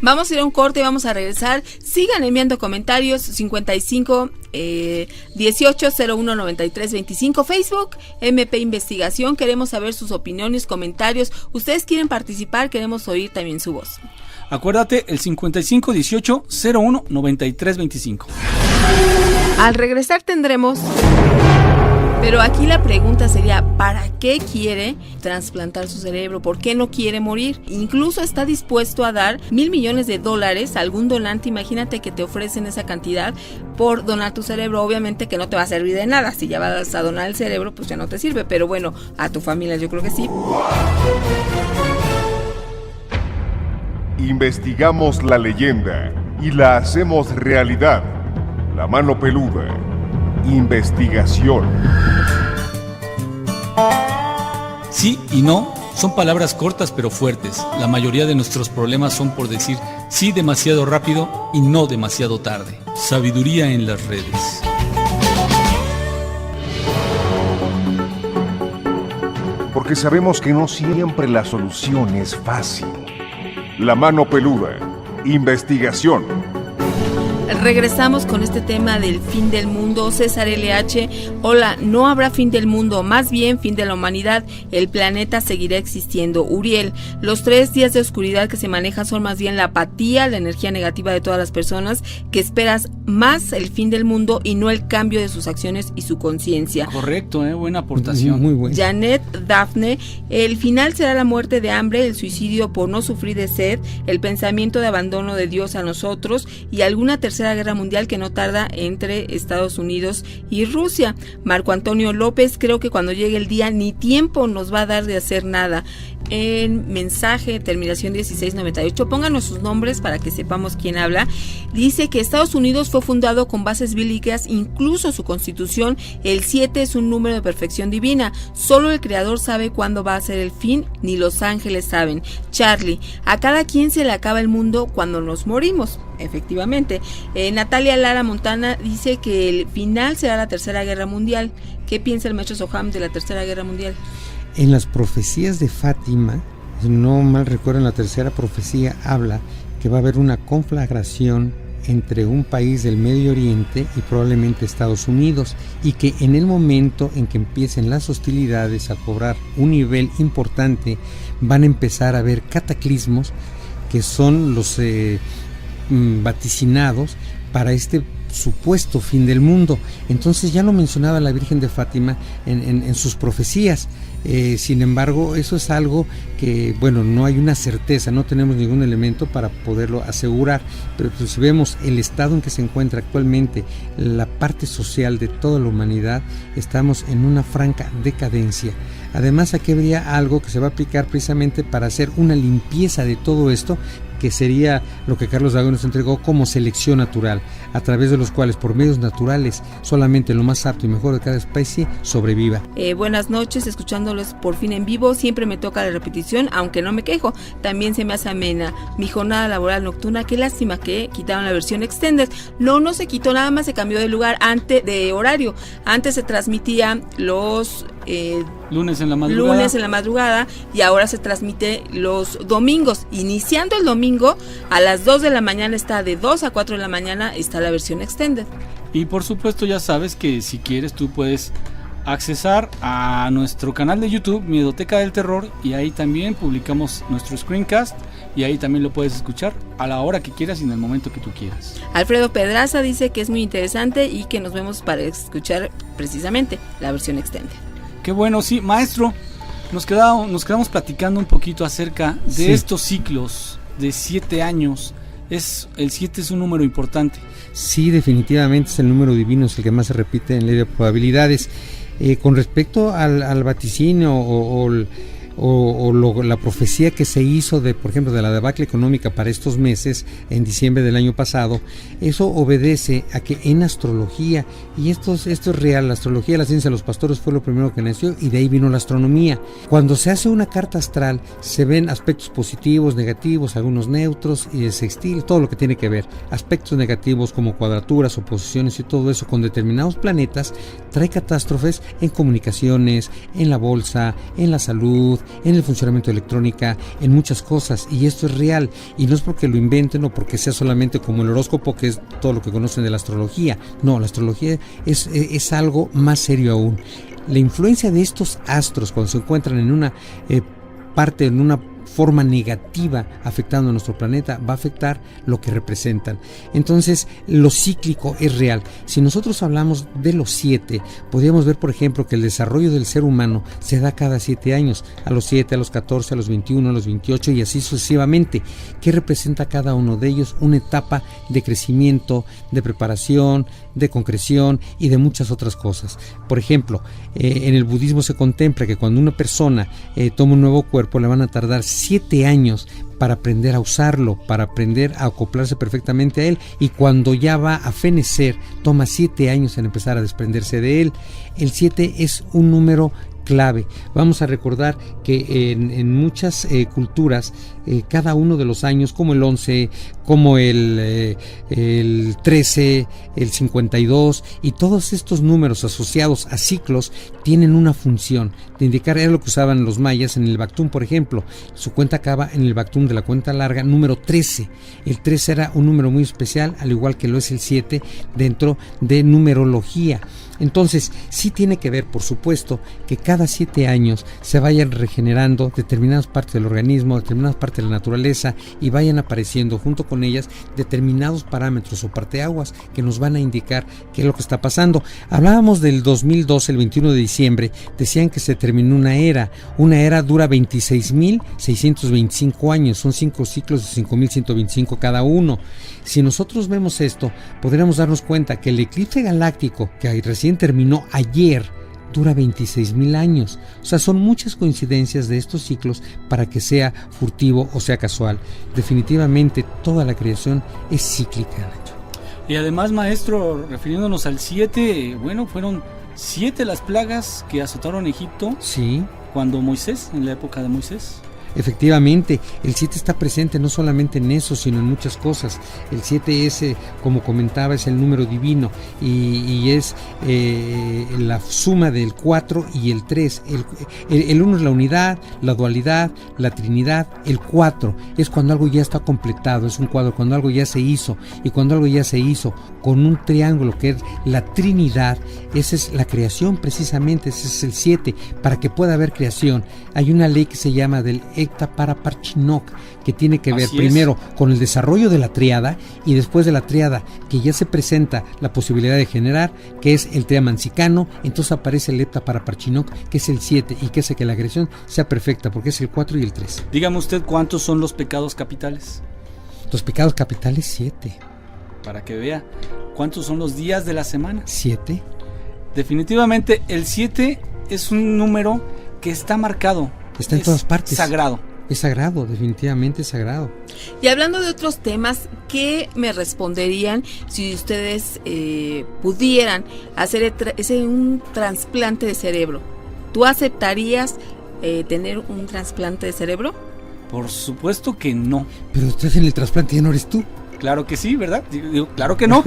Speaker 7: Vamos a ir a un corte y vamos a regresar. Sigan enviando comentarios. 55 18 01 93 25, Facebook MP Investigación. Queremos saber sus opiniones, comentarios. Ustedes quieren participar, queremos oír también su voz.
Speaker 6: Acuérdate, el 55 18 01 93 25.
Speaker 7: Al regresar tendremos... Pero aquí la pregunta sería, ¿para qué quiere trasplantar su cerebro? ¿Por qué no quiere morir? Incluso está dispuesto a dar $1,000 millones a algún donante. Imagínate que te ofrecen esa cantidad por donar tu cerebro. Obviamente que no te va a servir de nada. Si ya vas a donar el cerebro, pues ya no te sirve. Pero bueno, a tu familia yo creo que sí.
Speaker 2: Investigamos la leyenda y la hacemos realidad. La mano peluda. Investigación.
Speaker 11: Sí y no son palabras cortas pero fuertes. La mayoría de nuestros problemas son por decir sí demasiado rápido y no demasiado tarde. Sabiduría en las redes.
Speaker 2: Porque sabemos que no siempre la solución es fácil. La mano peluda. Investigación.
Speaker 7: Regresamos con este tema del fin del mundo. César LH, hola, no habrá fin del mundo, más bien fin de la humanidad. El planeta seguirá existiendo. Uriel, los 3 días de oscuridad que se manejan son más bien la apatía, la energía negativa de todas las personas, que esperas más el fin del mundo y no el cambio de sus acciones y su conciencia.
Speaker 6: Correcto, buena aportación.
Speaker 8: Muy buena.
Speaker 7: Janet Daphne, el final será la muerte de hambre, el suicidio por no sufrir de sed, el pensamiento de abandono de Dios a nosotros y alguna tercera guerra mundial que no tarda entre Estados Unidos y Rusia. Marco Antonio López, creo que cuando llegue el día ni tiempo nos va a dar de hacer nada. En mensaje, terminación 1698, pónganos sus nombres para que sepamos quién habla. Dice que Estados Unidos fue fundado con bases bíblicas, incluso su constitución, el 7 es un número de perfección divina, solo el creador sabe cuándo va a ser el fin, ni los ángeles saben. Charlie, a cada quien se le acaba el mundo cuando nos morimos. Efectivamente. Natalia Lara Montana dice que el final será la tercera guerra mundial. ¿Qué piensa el maestro Soham de la tercera guerra mundial?
Speaker 8: En las profecías de Fátima, si no mal recuerdo, en la tercera profecía habla que va a haber una conflagración entre un país del Medio Oriente y probablemente Estados Unidos, y que en el momento en que empiecen las hostilidades a cobrar un nivel importante, van a empezar a haber cataclismos que son los vaticinados para este supuesto fin del mundo. Entonces ya lo mencionaba la Virgen de Fátima en sus profecías. Sin embargo, eso es algo que, bueno, no hay una certeza, no tenemos ningún elemento para poderlo asegurar, pero pues, si vemos el estado en que se encuentra actualmente la parte social de toda la humanidad, estamos en una franca decadencia. Además, aquí habría algo que se va a aplicar precisamente para hacer una limpieza de todo esto, que sería lo que Carlos Dragón nos entregó como selección natural, a través de los cuales por medios naturales solamente lo más apto y mejor de cada especie sobreviva.
Speaker 7: Buenas noches, escuchándolos por fin en vivo, siempre me toca la repetición, aunque no me quejo, también se me hace amena mi jornada laboral nocturna. Qué lástima que quitaron la versión extended. No se quitó, nada más se cambió de lugar, de horario. Antes se transmitía los
Speaker 6: lunes en la madrugada
Speaker 7: y ahora se transmite los domingos. Iniciando el domingo a las 2 de la mañana está, de 2 a 4 de la mañana está la versión extended.
Speaker 6: Y por supuesto ya sabes que si quieres tú puedes accesar a nuestro canal de YouTube, Miedoteca del Terror, y ahí también publicamos nuestro screencast y ahí también lo puedes escuchar a la hora que quieras y en el momento que tú quieras.
Speaker 7: Alfredo Pedraza dice que es muy interesante y que nos vemos para escuchar precisamente la versión extended.
Speaker 6: Qué bueno, sí, maestro, nos quedamos platicando un poquito acerca de estos ciclos de 7 años. El 7 es un número importante.
Speaker 8: Sí, definitivamente es el número divino, es el que más se repite en ley de probabilidades. Con respecto al vaticinio la profecía que se hizo por ejemplo, de la debacle económica para estos meses, en diciembre del año pasado, eso obedece a que en astrología, y esto es real, la astrología, la ciencia de los pastores fue lo primero que nació, y de ahí vino la astronomía. Cuando se hace una carta astral, se ven aspectos positivos, negativos, algunos neutros, y el sextil, todo lo que tiene que ver, aspectos negativos como cuadraturas, oposiciones y todo eso con determinados planetas, trae catástrofes en comunicaciones, en la bolsa, en la salud, en el funcionamiento de electrónica, en muchas cosas, y esto es real, y no es porque lo inventen o porque sea solamente como el horóscopo, que es todo lo que conocen de la astrología. No, la astrología es algo más serio aún. La influencia de estos astros cuando se encuentran en una forma negativa afectando a nuestro planeta, va a afectar lo que representan. Entonces, lo cíclico es real. Si nosotros hablamos de los 7, podríamos ver, por ejemplo, que el desarrollo del ser humano se da cada 7 años, a los 7, a los 14, a los 21, a los 28 y así sucesivamente. ¿Qué representa cada uno de ellos? Una etapa de crecimiento, de preparación, de concreción y de muchas otras cosas. Por ejemplo, en el budismo se contempla que cuando una persona toma un nuevo cuerpo, le van a tardar 7 años para aprender a usarlo, para aprender a acoplarse perfectamente a él, y cuando ya va a fenecer, toma 7 años en empezar a desprenderse de él. El 7 es un número clave. Vamos a recordar que en muchas culturas, cada uno de los años, como el 11, como el 13, el 52, y todos estos números asociados a ciclos tienen una función de indicar, era lo que usaban los mayas en el Bactún, por ejemplo. Su cuenta acaba en el Bactún de la cuenta larga, número 13. El 13 era un número muy especial, al igual que lo es el 7 dentro de numerología. Entonces, sí tiene que ver, por supuesto, que cada 7 años se vayan regenerando determinadas partes del organismo, determinadas partes de la naturaleza, y vayan apareciendo junto con ellas determinados parámetros o parteaguas que nos van a indicar qué es lo que está pasando. Hablábamos del 2012, el 21 de diciembre, decían que se terminó una era dura 26.625 años, son 5 ciclos de 5.125 cada uno. Si nosotros vemos esto, podríamos darnos cuenta que el eclipse galáctico que recién terminó ayer dura 26.000 años. O sea, son muchas coincidencias de estos ciclos para que sea furtivo o sea casual. Definitivamente toda la creación es cíclica, Nacho.
Speaker 6: Y además, maestro, refiriéndonos al 7, bueno, fueron 7 las plagas que azotaron Egipto.
Speaker 8: Sí.
Speaker 6: Cuando Moisés, en la época de Moisés.
Speaker 8: Efectivamente, el 7 está presente no solamente en eso, sino en muchas cosas. El 7 es, como comentaba, es el número divino y es la suma del 4 y el 3. El 1 es la unidad, la dualidad, la trinidad. El 4 es cuando algo ya está completado, es un cuadro, cuando algo ya se hizo. Y cuando algo ya se hizo con un triángulo que es la trinidad, esa es la creación precisamente, ese es el 7. Para que pueda haber creación, hay una ley que se llama del Ecta para Parchinok, que tiene que ver primero con el desarrollo de la tríada, y después de la tríada que ya se presenta la posibilidad de generar, que es el triamancicano, entonces aparece el Ecta para Parchinok, que es el 7 y que hace que la creación sea perfecta, porque es el 4 y el 3.
Speaker 6: Dígame usted, ¿cuántos son los pecados capitales?
Speaker 8: Los pecados capitales, 7.
Speaker 6: Para que vea, ¿cuántos son los días de la semana?
Speaker 8: 7.
Speaker 6: Definitivamente el 7 es un número que está marcado.
Speaker 8: Está en todas partes.
Speaker 6: Sagrado.
Speaker 8: Es sagrado, definitivamente es sagrado.
Speaker 7: Y hablando de otros temas, ¿qué me responderían si ustedes pudieran hacer un trasplante de cerebro? ¿Tú aceptarías tener un trasplante de cerebro?
Speaker 6: Por supuesto que no.
Speaker 8: Pero te hacen el trasplante y ya no eres tú.
Speaker 6: Claro que sí, ¿verdad? Digo, claro que no.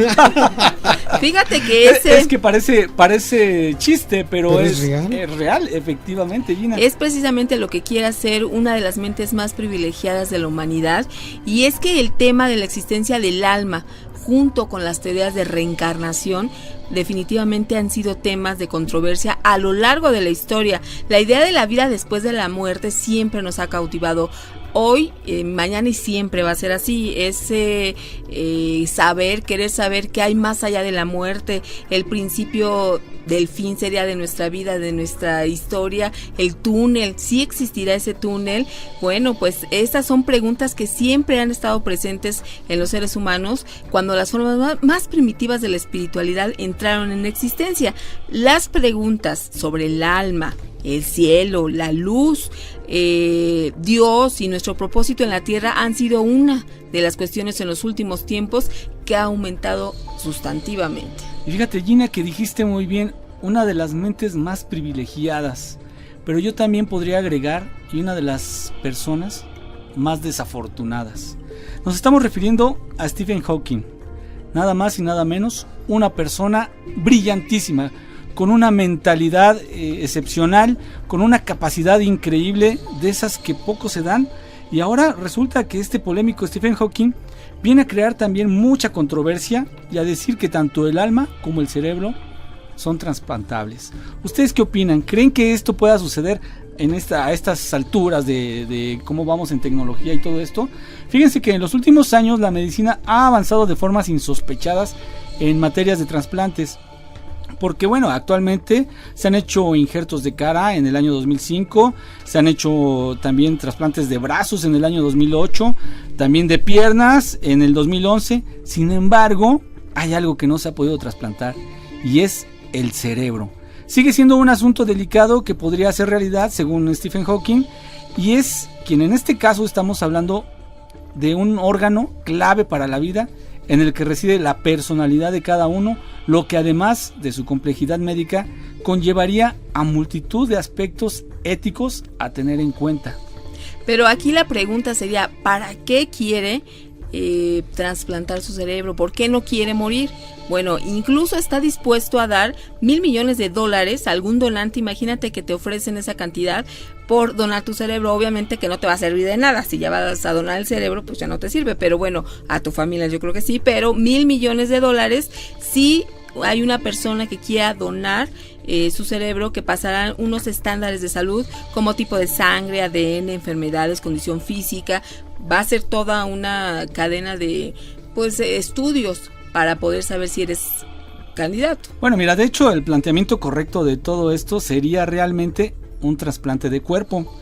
Speaker 7: Fíjate que
Speaker 6: es que parece chiste, pero es real. Es real, efectivamente, Gina.
Speaker 7: Es precisamente lo que quiere hacer una de las mentes más privilegiadas de la humanidad, y es que el tema de la existencia del alma, junto con las teorías de reencarnación, definitivamente han sido temas de controversia a lo largo de la historia. La idea de la vida después de la muerte siempre nos ha cautivado. Hoy, mañana y siempre va a ser así. Ese querer saber qué hay más allá de la muerte, el principio del fin sería de nuestra vida, de nuestra historia, el túnel, ¿sí existirá ese túnel? Bueno, pues estas son preguntas que siempre han estado presentes en los seres humanos cuando las formas más primitivas de la espiritualidad entraron en existencia. Las preguntas sobre el alma, el cielo, la luz, Dios y nuestro propósito en la tierra han sido una de las cuestiones en los últimos tiempos que ha aumentado sustantivamente.
Speaker 6: Y fíjate, Gina, que dijiste muy bien, una de las mentes más privilegiadas, pero yo también podría agregar, y una de las personas más desafortunadas. Nos estamos refiriendo a Stephen Hawking, nada más y nada menos, una persona brillantísima, con una mentalidad excepcional, con una capacidad increíble, de esas que poco se dan, y ahora resulta que este polémico Stephen Hawking viene a crear también mucha controversia y a decir que tanto el alma como el cerebro son trasplantables. ¿Ustedes qué opinan? ¿Creen que esto pueda suceder a estas alturas de cómo vamos en tecnología y todo esto? Fíjense que en los últimos años la medicina ha avanzado de formas insospechadas en materias de trasplantes. Porque bueno, actualmente se han hecho injertos de cara en el año 2005, se han hecho también trasplantes de brazos en el año 2008, también de piernas en el 2011. Sin embargo, hay algo que no se ha podido trasplantar, y es el cerebro. Sigue siendo un asunto delicado que podría ser realidad según Stephen Hawking, y es quien en este caso estamos hablando de un órgano clave para la vida, en el que reside la personalidad de cada uno, lo que además de su complejidad médica conllevaría a multitud de aspectos éticos a tener en cuenta.
Speaker 7: Pero aquí la pregunta sería, ¿para qué quiere trasplantar su cerebro? ¿Por qué no quiere morir? Bueno, incluso está dispuesto a dar $1,000 millones a algún donante. Imagínate que te ofrecen esa cantidad por donar tu cerebro. Obviamente que no te va a servir de nada. Si ya vas a donar el cerebro, pues ya no te sirve. Pero bueno, a tu familia yo creo que sí. Pero $1,000 millones si hay una persona que quiera donar su cerebro, que pasará unos estándares de salud como tipo de sangre, ADN, enfermedades, condición física. Va a ser toda una cadena de estudios para poder saber si eres candidato.
Speaker 6: Bueno, mira, de hecho el planteamiento correcto de todo esto sería realmente un trasplante de cuerpo,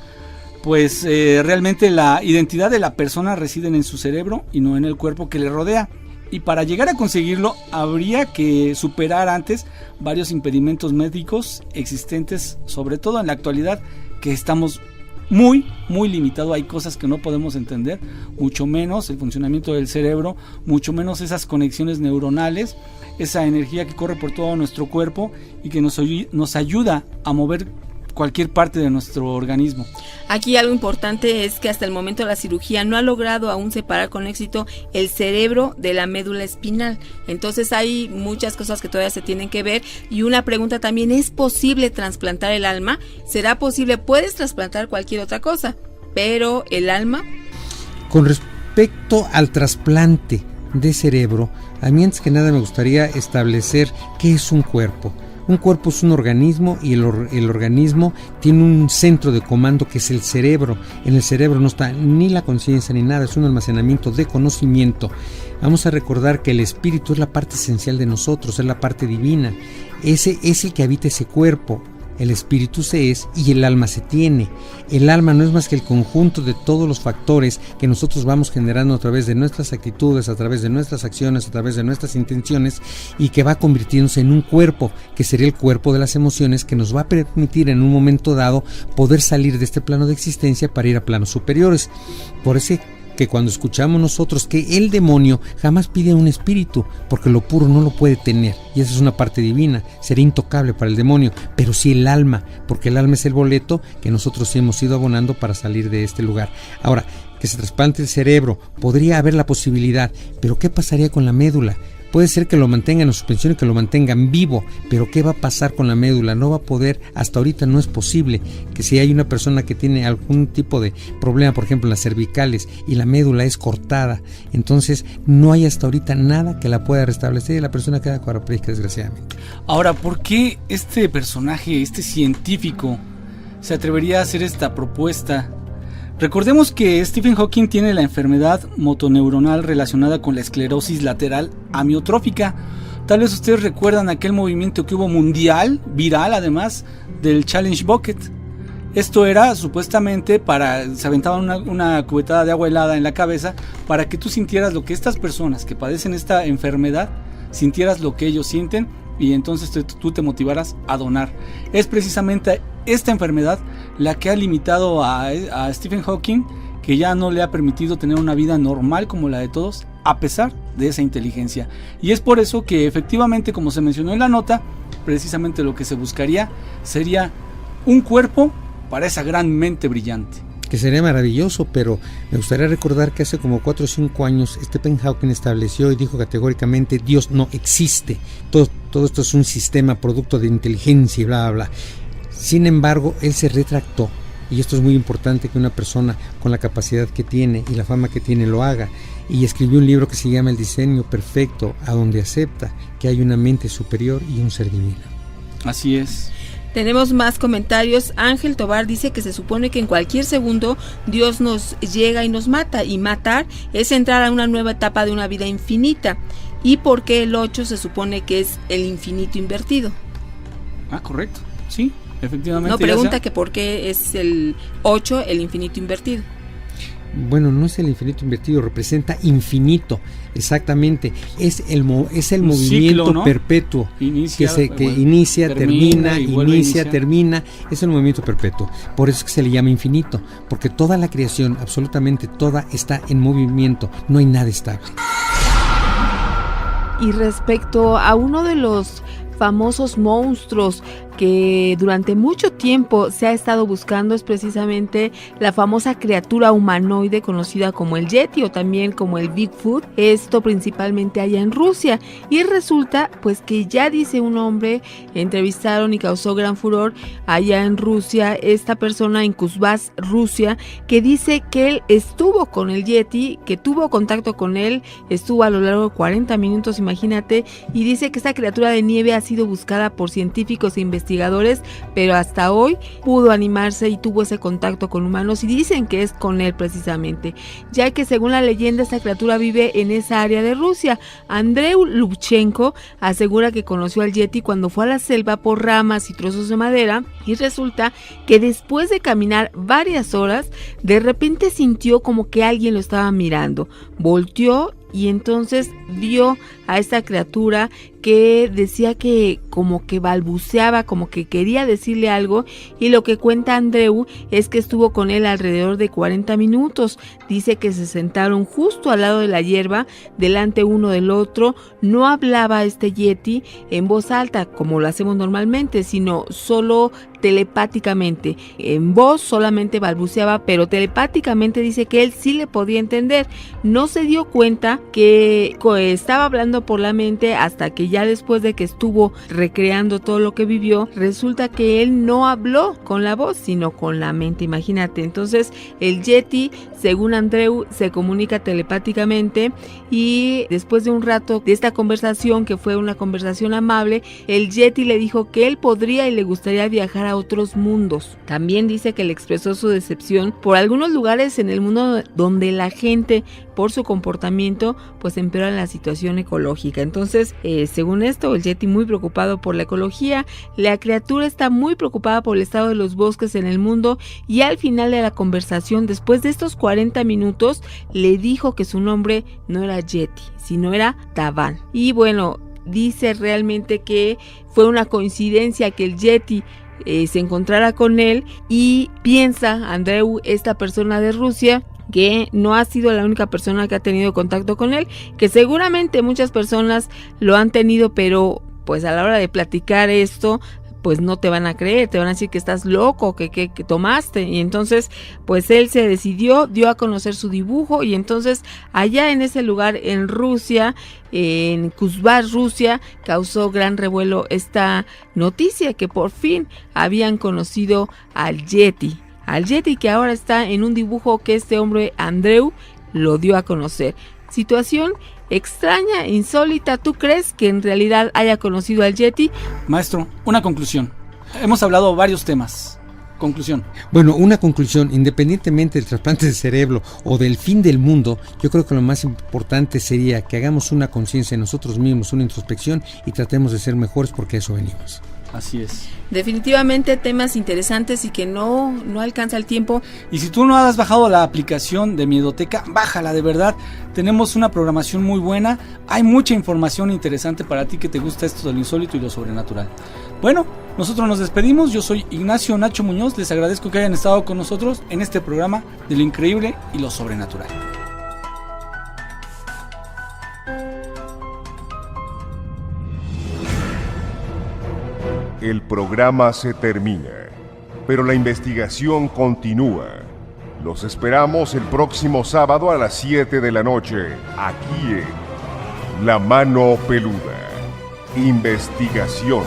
Speaker 6: pues realmente la identidad de la persona reside en su cerebro y no en el cuerpo que le rodea, y para llegar a conseguirlo habría que superar antes varios impedimentos médicos existentes, sobre todo en la actualidad, que estamos muy limitado. Hay cosas que no podemos entender, mucho menos el funcionamiento del cerebro, mucho menos esas conexiones neuronales, esa energía que corre por todo nuestro cuerpo y que nos ayuda a mover cualquier parte de nuestro organismo.
Speaker 7: Aquí algo importante es que hasta el momento la cirugía no ha logrado aún separar con éxito el cerebro de la médula espinal. Entonces hay muchas cosas que todavía se tienen que ver. Y una pregunta también, ¿es posible trasplantar el alma? ¿Será posible? Puedes trasplantar cualquier otra cosa, pero el alma...
Speaker 8: Con respecto al trasplante de cerebro, a mí antes que nada me gustaría establecer qué es un cuerpo. Un cuerpo es un organismo, y el organismo tiene un centro de comando que es el cerebro. En el cerebro no está ni la conciencia ni nada, es un almacenamiento de conocimiento. Vamos a recordar que el espíritu es la parte esencial de nosotros, es la parte divina. Ese es el que habita ese cuerpo. el espíritu se es y el alma se tiene. El alma no es más que el conjunto de todos los factores que nosotros vamos generando a través de nuestras actitudes, a través de nuestras acciones, a través de nuestras intenciones, y que va convirtiéndose en un cuerpo, que sería el cuerpo de las emociones, que nos va a permitir en un momento dado poder salir de este plano de existencia para ir a planos superiores. Por eso que cuando escuchamos nosotros que el demonio jamás pide a un espíritu, porque lo puro no lo puede tener, y esa es una parte divina, sería intocable para el demonio, pero sí el alma, porque el alma es el boleto que nosotros hemos ido abonando para salir de este lugar. Ahora, que se trasplante el cerebro, podría haber la posibilidad, pero ¿qué pasaría con la médula? Puede ser que lo mantengan en suspensión y que lo mantengan vivo, pero ¿qué va a pasar con la médula? No va a poder, hasta ahorita no es posible que si hay una persona que tiene algún tipo de problema, por ejemplo en las cervicales, y la médula es cortada, entonces no hay hasta ahorita nada que la pueda restablecer y la persona queda cuadraplégica, desgraciadamente.
Speaker 6: Ahora, ¿por qué este personaje, este científico, se atrevería a hacer esta propuesta? Recordemos que Stephen Hawking tiene la enfermedad motoneuronal relacionada con la esclerosis lateral amiotrófica. Tal vez ustedes recuerdan aquel movimiento que hubo mundial, viral además, del Challenge Bucket. Esto era supuestamente se aventaban una cubetada de agua helada en la cabeza para que tú sintieras lo que estas personas que padecen esta enfermedad, sintieras lo que ellos sienten, y entonces tú te motivarás a donar. Es precisamente esta enfermedad la que ha limitado a Stephen Hawking, que ya no le ha permitido tener una vida normal como la de todos, a pesar de esa inteligencia. Y es por eso que efectivamente, como se mencionó en la nota, precisamente lo que se buscaría sería un cuerpo para esa gran mente brillante.
Speaker 8: Que sería maravilloso, pero me gustaría recordar que hace como 4 o 5 años Stephen Hawking estableció y dijo categóricamente: Dios no existe, todo esto es un sistema producto de inteligencia y bla bla bla. Sin embargo, él se retractó, y esto es muy importante que una persona con la capacidad que tiene y la fama que tiene lo haga, y escribió un libro que se llama El diseño perfecto, a donde acepta que hay una mente superior y un ser divino.
Speaker 6: Así es.
Speaker 7: Tenemos más comentarios. Ángel Tobar dice que se supone que en cualquier segundo Dios nos llega y nos mata, y matar es entrar a una nueva etapa de una vida infinita. ¿Y por qué el 8 se supone que es el infinito invertido?
Speaker 6: Ah, correcto, sí, efectivamente.
Speaker 7: No, pregunta que por qué es el 8 el infinito invertido.
Speaker 8: Bueno, no es el infinito invertido, representa infinito, exactamente, es el movimiento ciclo, ¿no? Perpetuo, inicia, termina, termina, es el movimiento perpetuo, por eso es que se le llama infinito, porque toda la creación, absolutamente toda, está en movimiento, no hay nada estable.
Speaker 7: Y respecto a uno de los famosos monstruos que durante mucho tiempo se ha estado buscando, es precisamente la famosa criatura humanoide conocida como el Yeti o también como el Bigfoot, esto principalmente allá en Rusia, y resulta pues que ya dice un hombre, entrevistaron y causó gran furor allá en Rusia, esta persona en Kuzbás, Rusia, que dice que él estuvo con el Yeti, que tuvo contacto con él, estuvo a lo largo de 40 minutos, imagínate, y dice que esta criatura de nieve ha sido buscada por científicos e investigadores, pero hasta hoy pudo animarse y tuvo ese contacto con humanos, y dicen que es con él precisamente, ya que según la leyenda esta criatura vive en esa área de Rusia. Andreu Lubchenko asegura que conoció al Yeti cuando fue a la selva por ramas y trozos de madera, y resulta que después de caminar varias horas, de repente sintió como que alguien lo estaba mirando, volteó y entonces vio a esta criatura que decía que como que balbuceaba, como que quería decirle algo, y lo que cuenta Andreu es que estuvo con él alrededor de 40 minutos. Dice que se sentaron justo al lado de la hierba, delante uno del otro. No hablaba este Yeti en voz alta como lo hacemos normalmente, sino solo telepáticamente. En voz solamente balbuceaba, pero telepáticamente dice que él sí le podía entender. No se dio cuenta que estaba hablando por la mente hasta que ya después de que estuvo recreando todo lo que vivió, resulta que él no habló con la voz, sino con la mente, imagínate. Entonces el Yeti, según Andreu, se comunica telepáticamente, y después de un rato de esta conversación, que fue una conversación amable, el Yeti le dijo que él podría y le gustaría viajar a otros mundos. También dice que le expresó su decepción por algunos lugares en el mundo donde la gente por su comportamiento pues empeoran la situación ecológica. Entonces, según esto, el Yeti muy preocupado por la ecología, la criatura está muy preocupada por el estado de los bosques en el mundo, y al final de la conversación, después de estos 40 minutos, le dijo que su nombre no era Yeti, sino era Taban. Y bueno, dice realmente que fue una coincidencia que el Yeti se encontrara con él, y piensa Andreu, esta persona de Rusia, que no ha sido la única persona que ha tenido contacto con él, que seguramente muchas personas lo han tenido, pero pues a la hora de platicar esto, pues no te van a creer, te van a decir que estás loco, que tomaste. Y entonces pues él se decidió, dio a conocer su dibujo, y entonces allá en ese lugar en Rusia, en Kuzbar, Rusia, causó gran revuelo esta noticia, que por fin habían conocido al Yeti que ahora está en un dibujo que este hombre Andreu lo dio a conocer. Situación extraña, insólita. ¿Tú crees que en realidad haya conocido al Yeti?
Speaker 6: Maestro, una conclusión. Hemos hablado varios temas. Conclusión.
Speaker 8: Bueno, una conclusión, independientemente del trasplante de cerebro o del fin del mundo, yo creo que lo más importante sería que hagamos una conciencia en nosotros mismos, una introspección, y tratemos de ser mejores, porque a eso venimos.
Speaker 6: Así es.
Speaker 7: Definitivamente temas interesantes y que no alcanza el tiempo.
Speaker 6: Y si tú no has bajado la aplicación de Miedoteca, bájala, de verdad. Tenemos una programación muy buena. Hay mucha información interesante para ti que te gusta esto de lo insólito y lo sobrenatural. Bueno, nosotros nos despedimos. Yo soy Ignacio Nacho Muñoz. Les agradezco que hayan estado con nosotros en este programa de lo increíble y lo sobrenatural.
Speaker 2: El programa se termina, pero la investigación continúa. Los esperamos el próximo sábado a las 7 de la noche, aquí en La Mano Peluda. Investigación.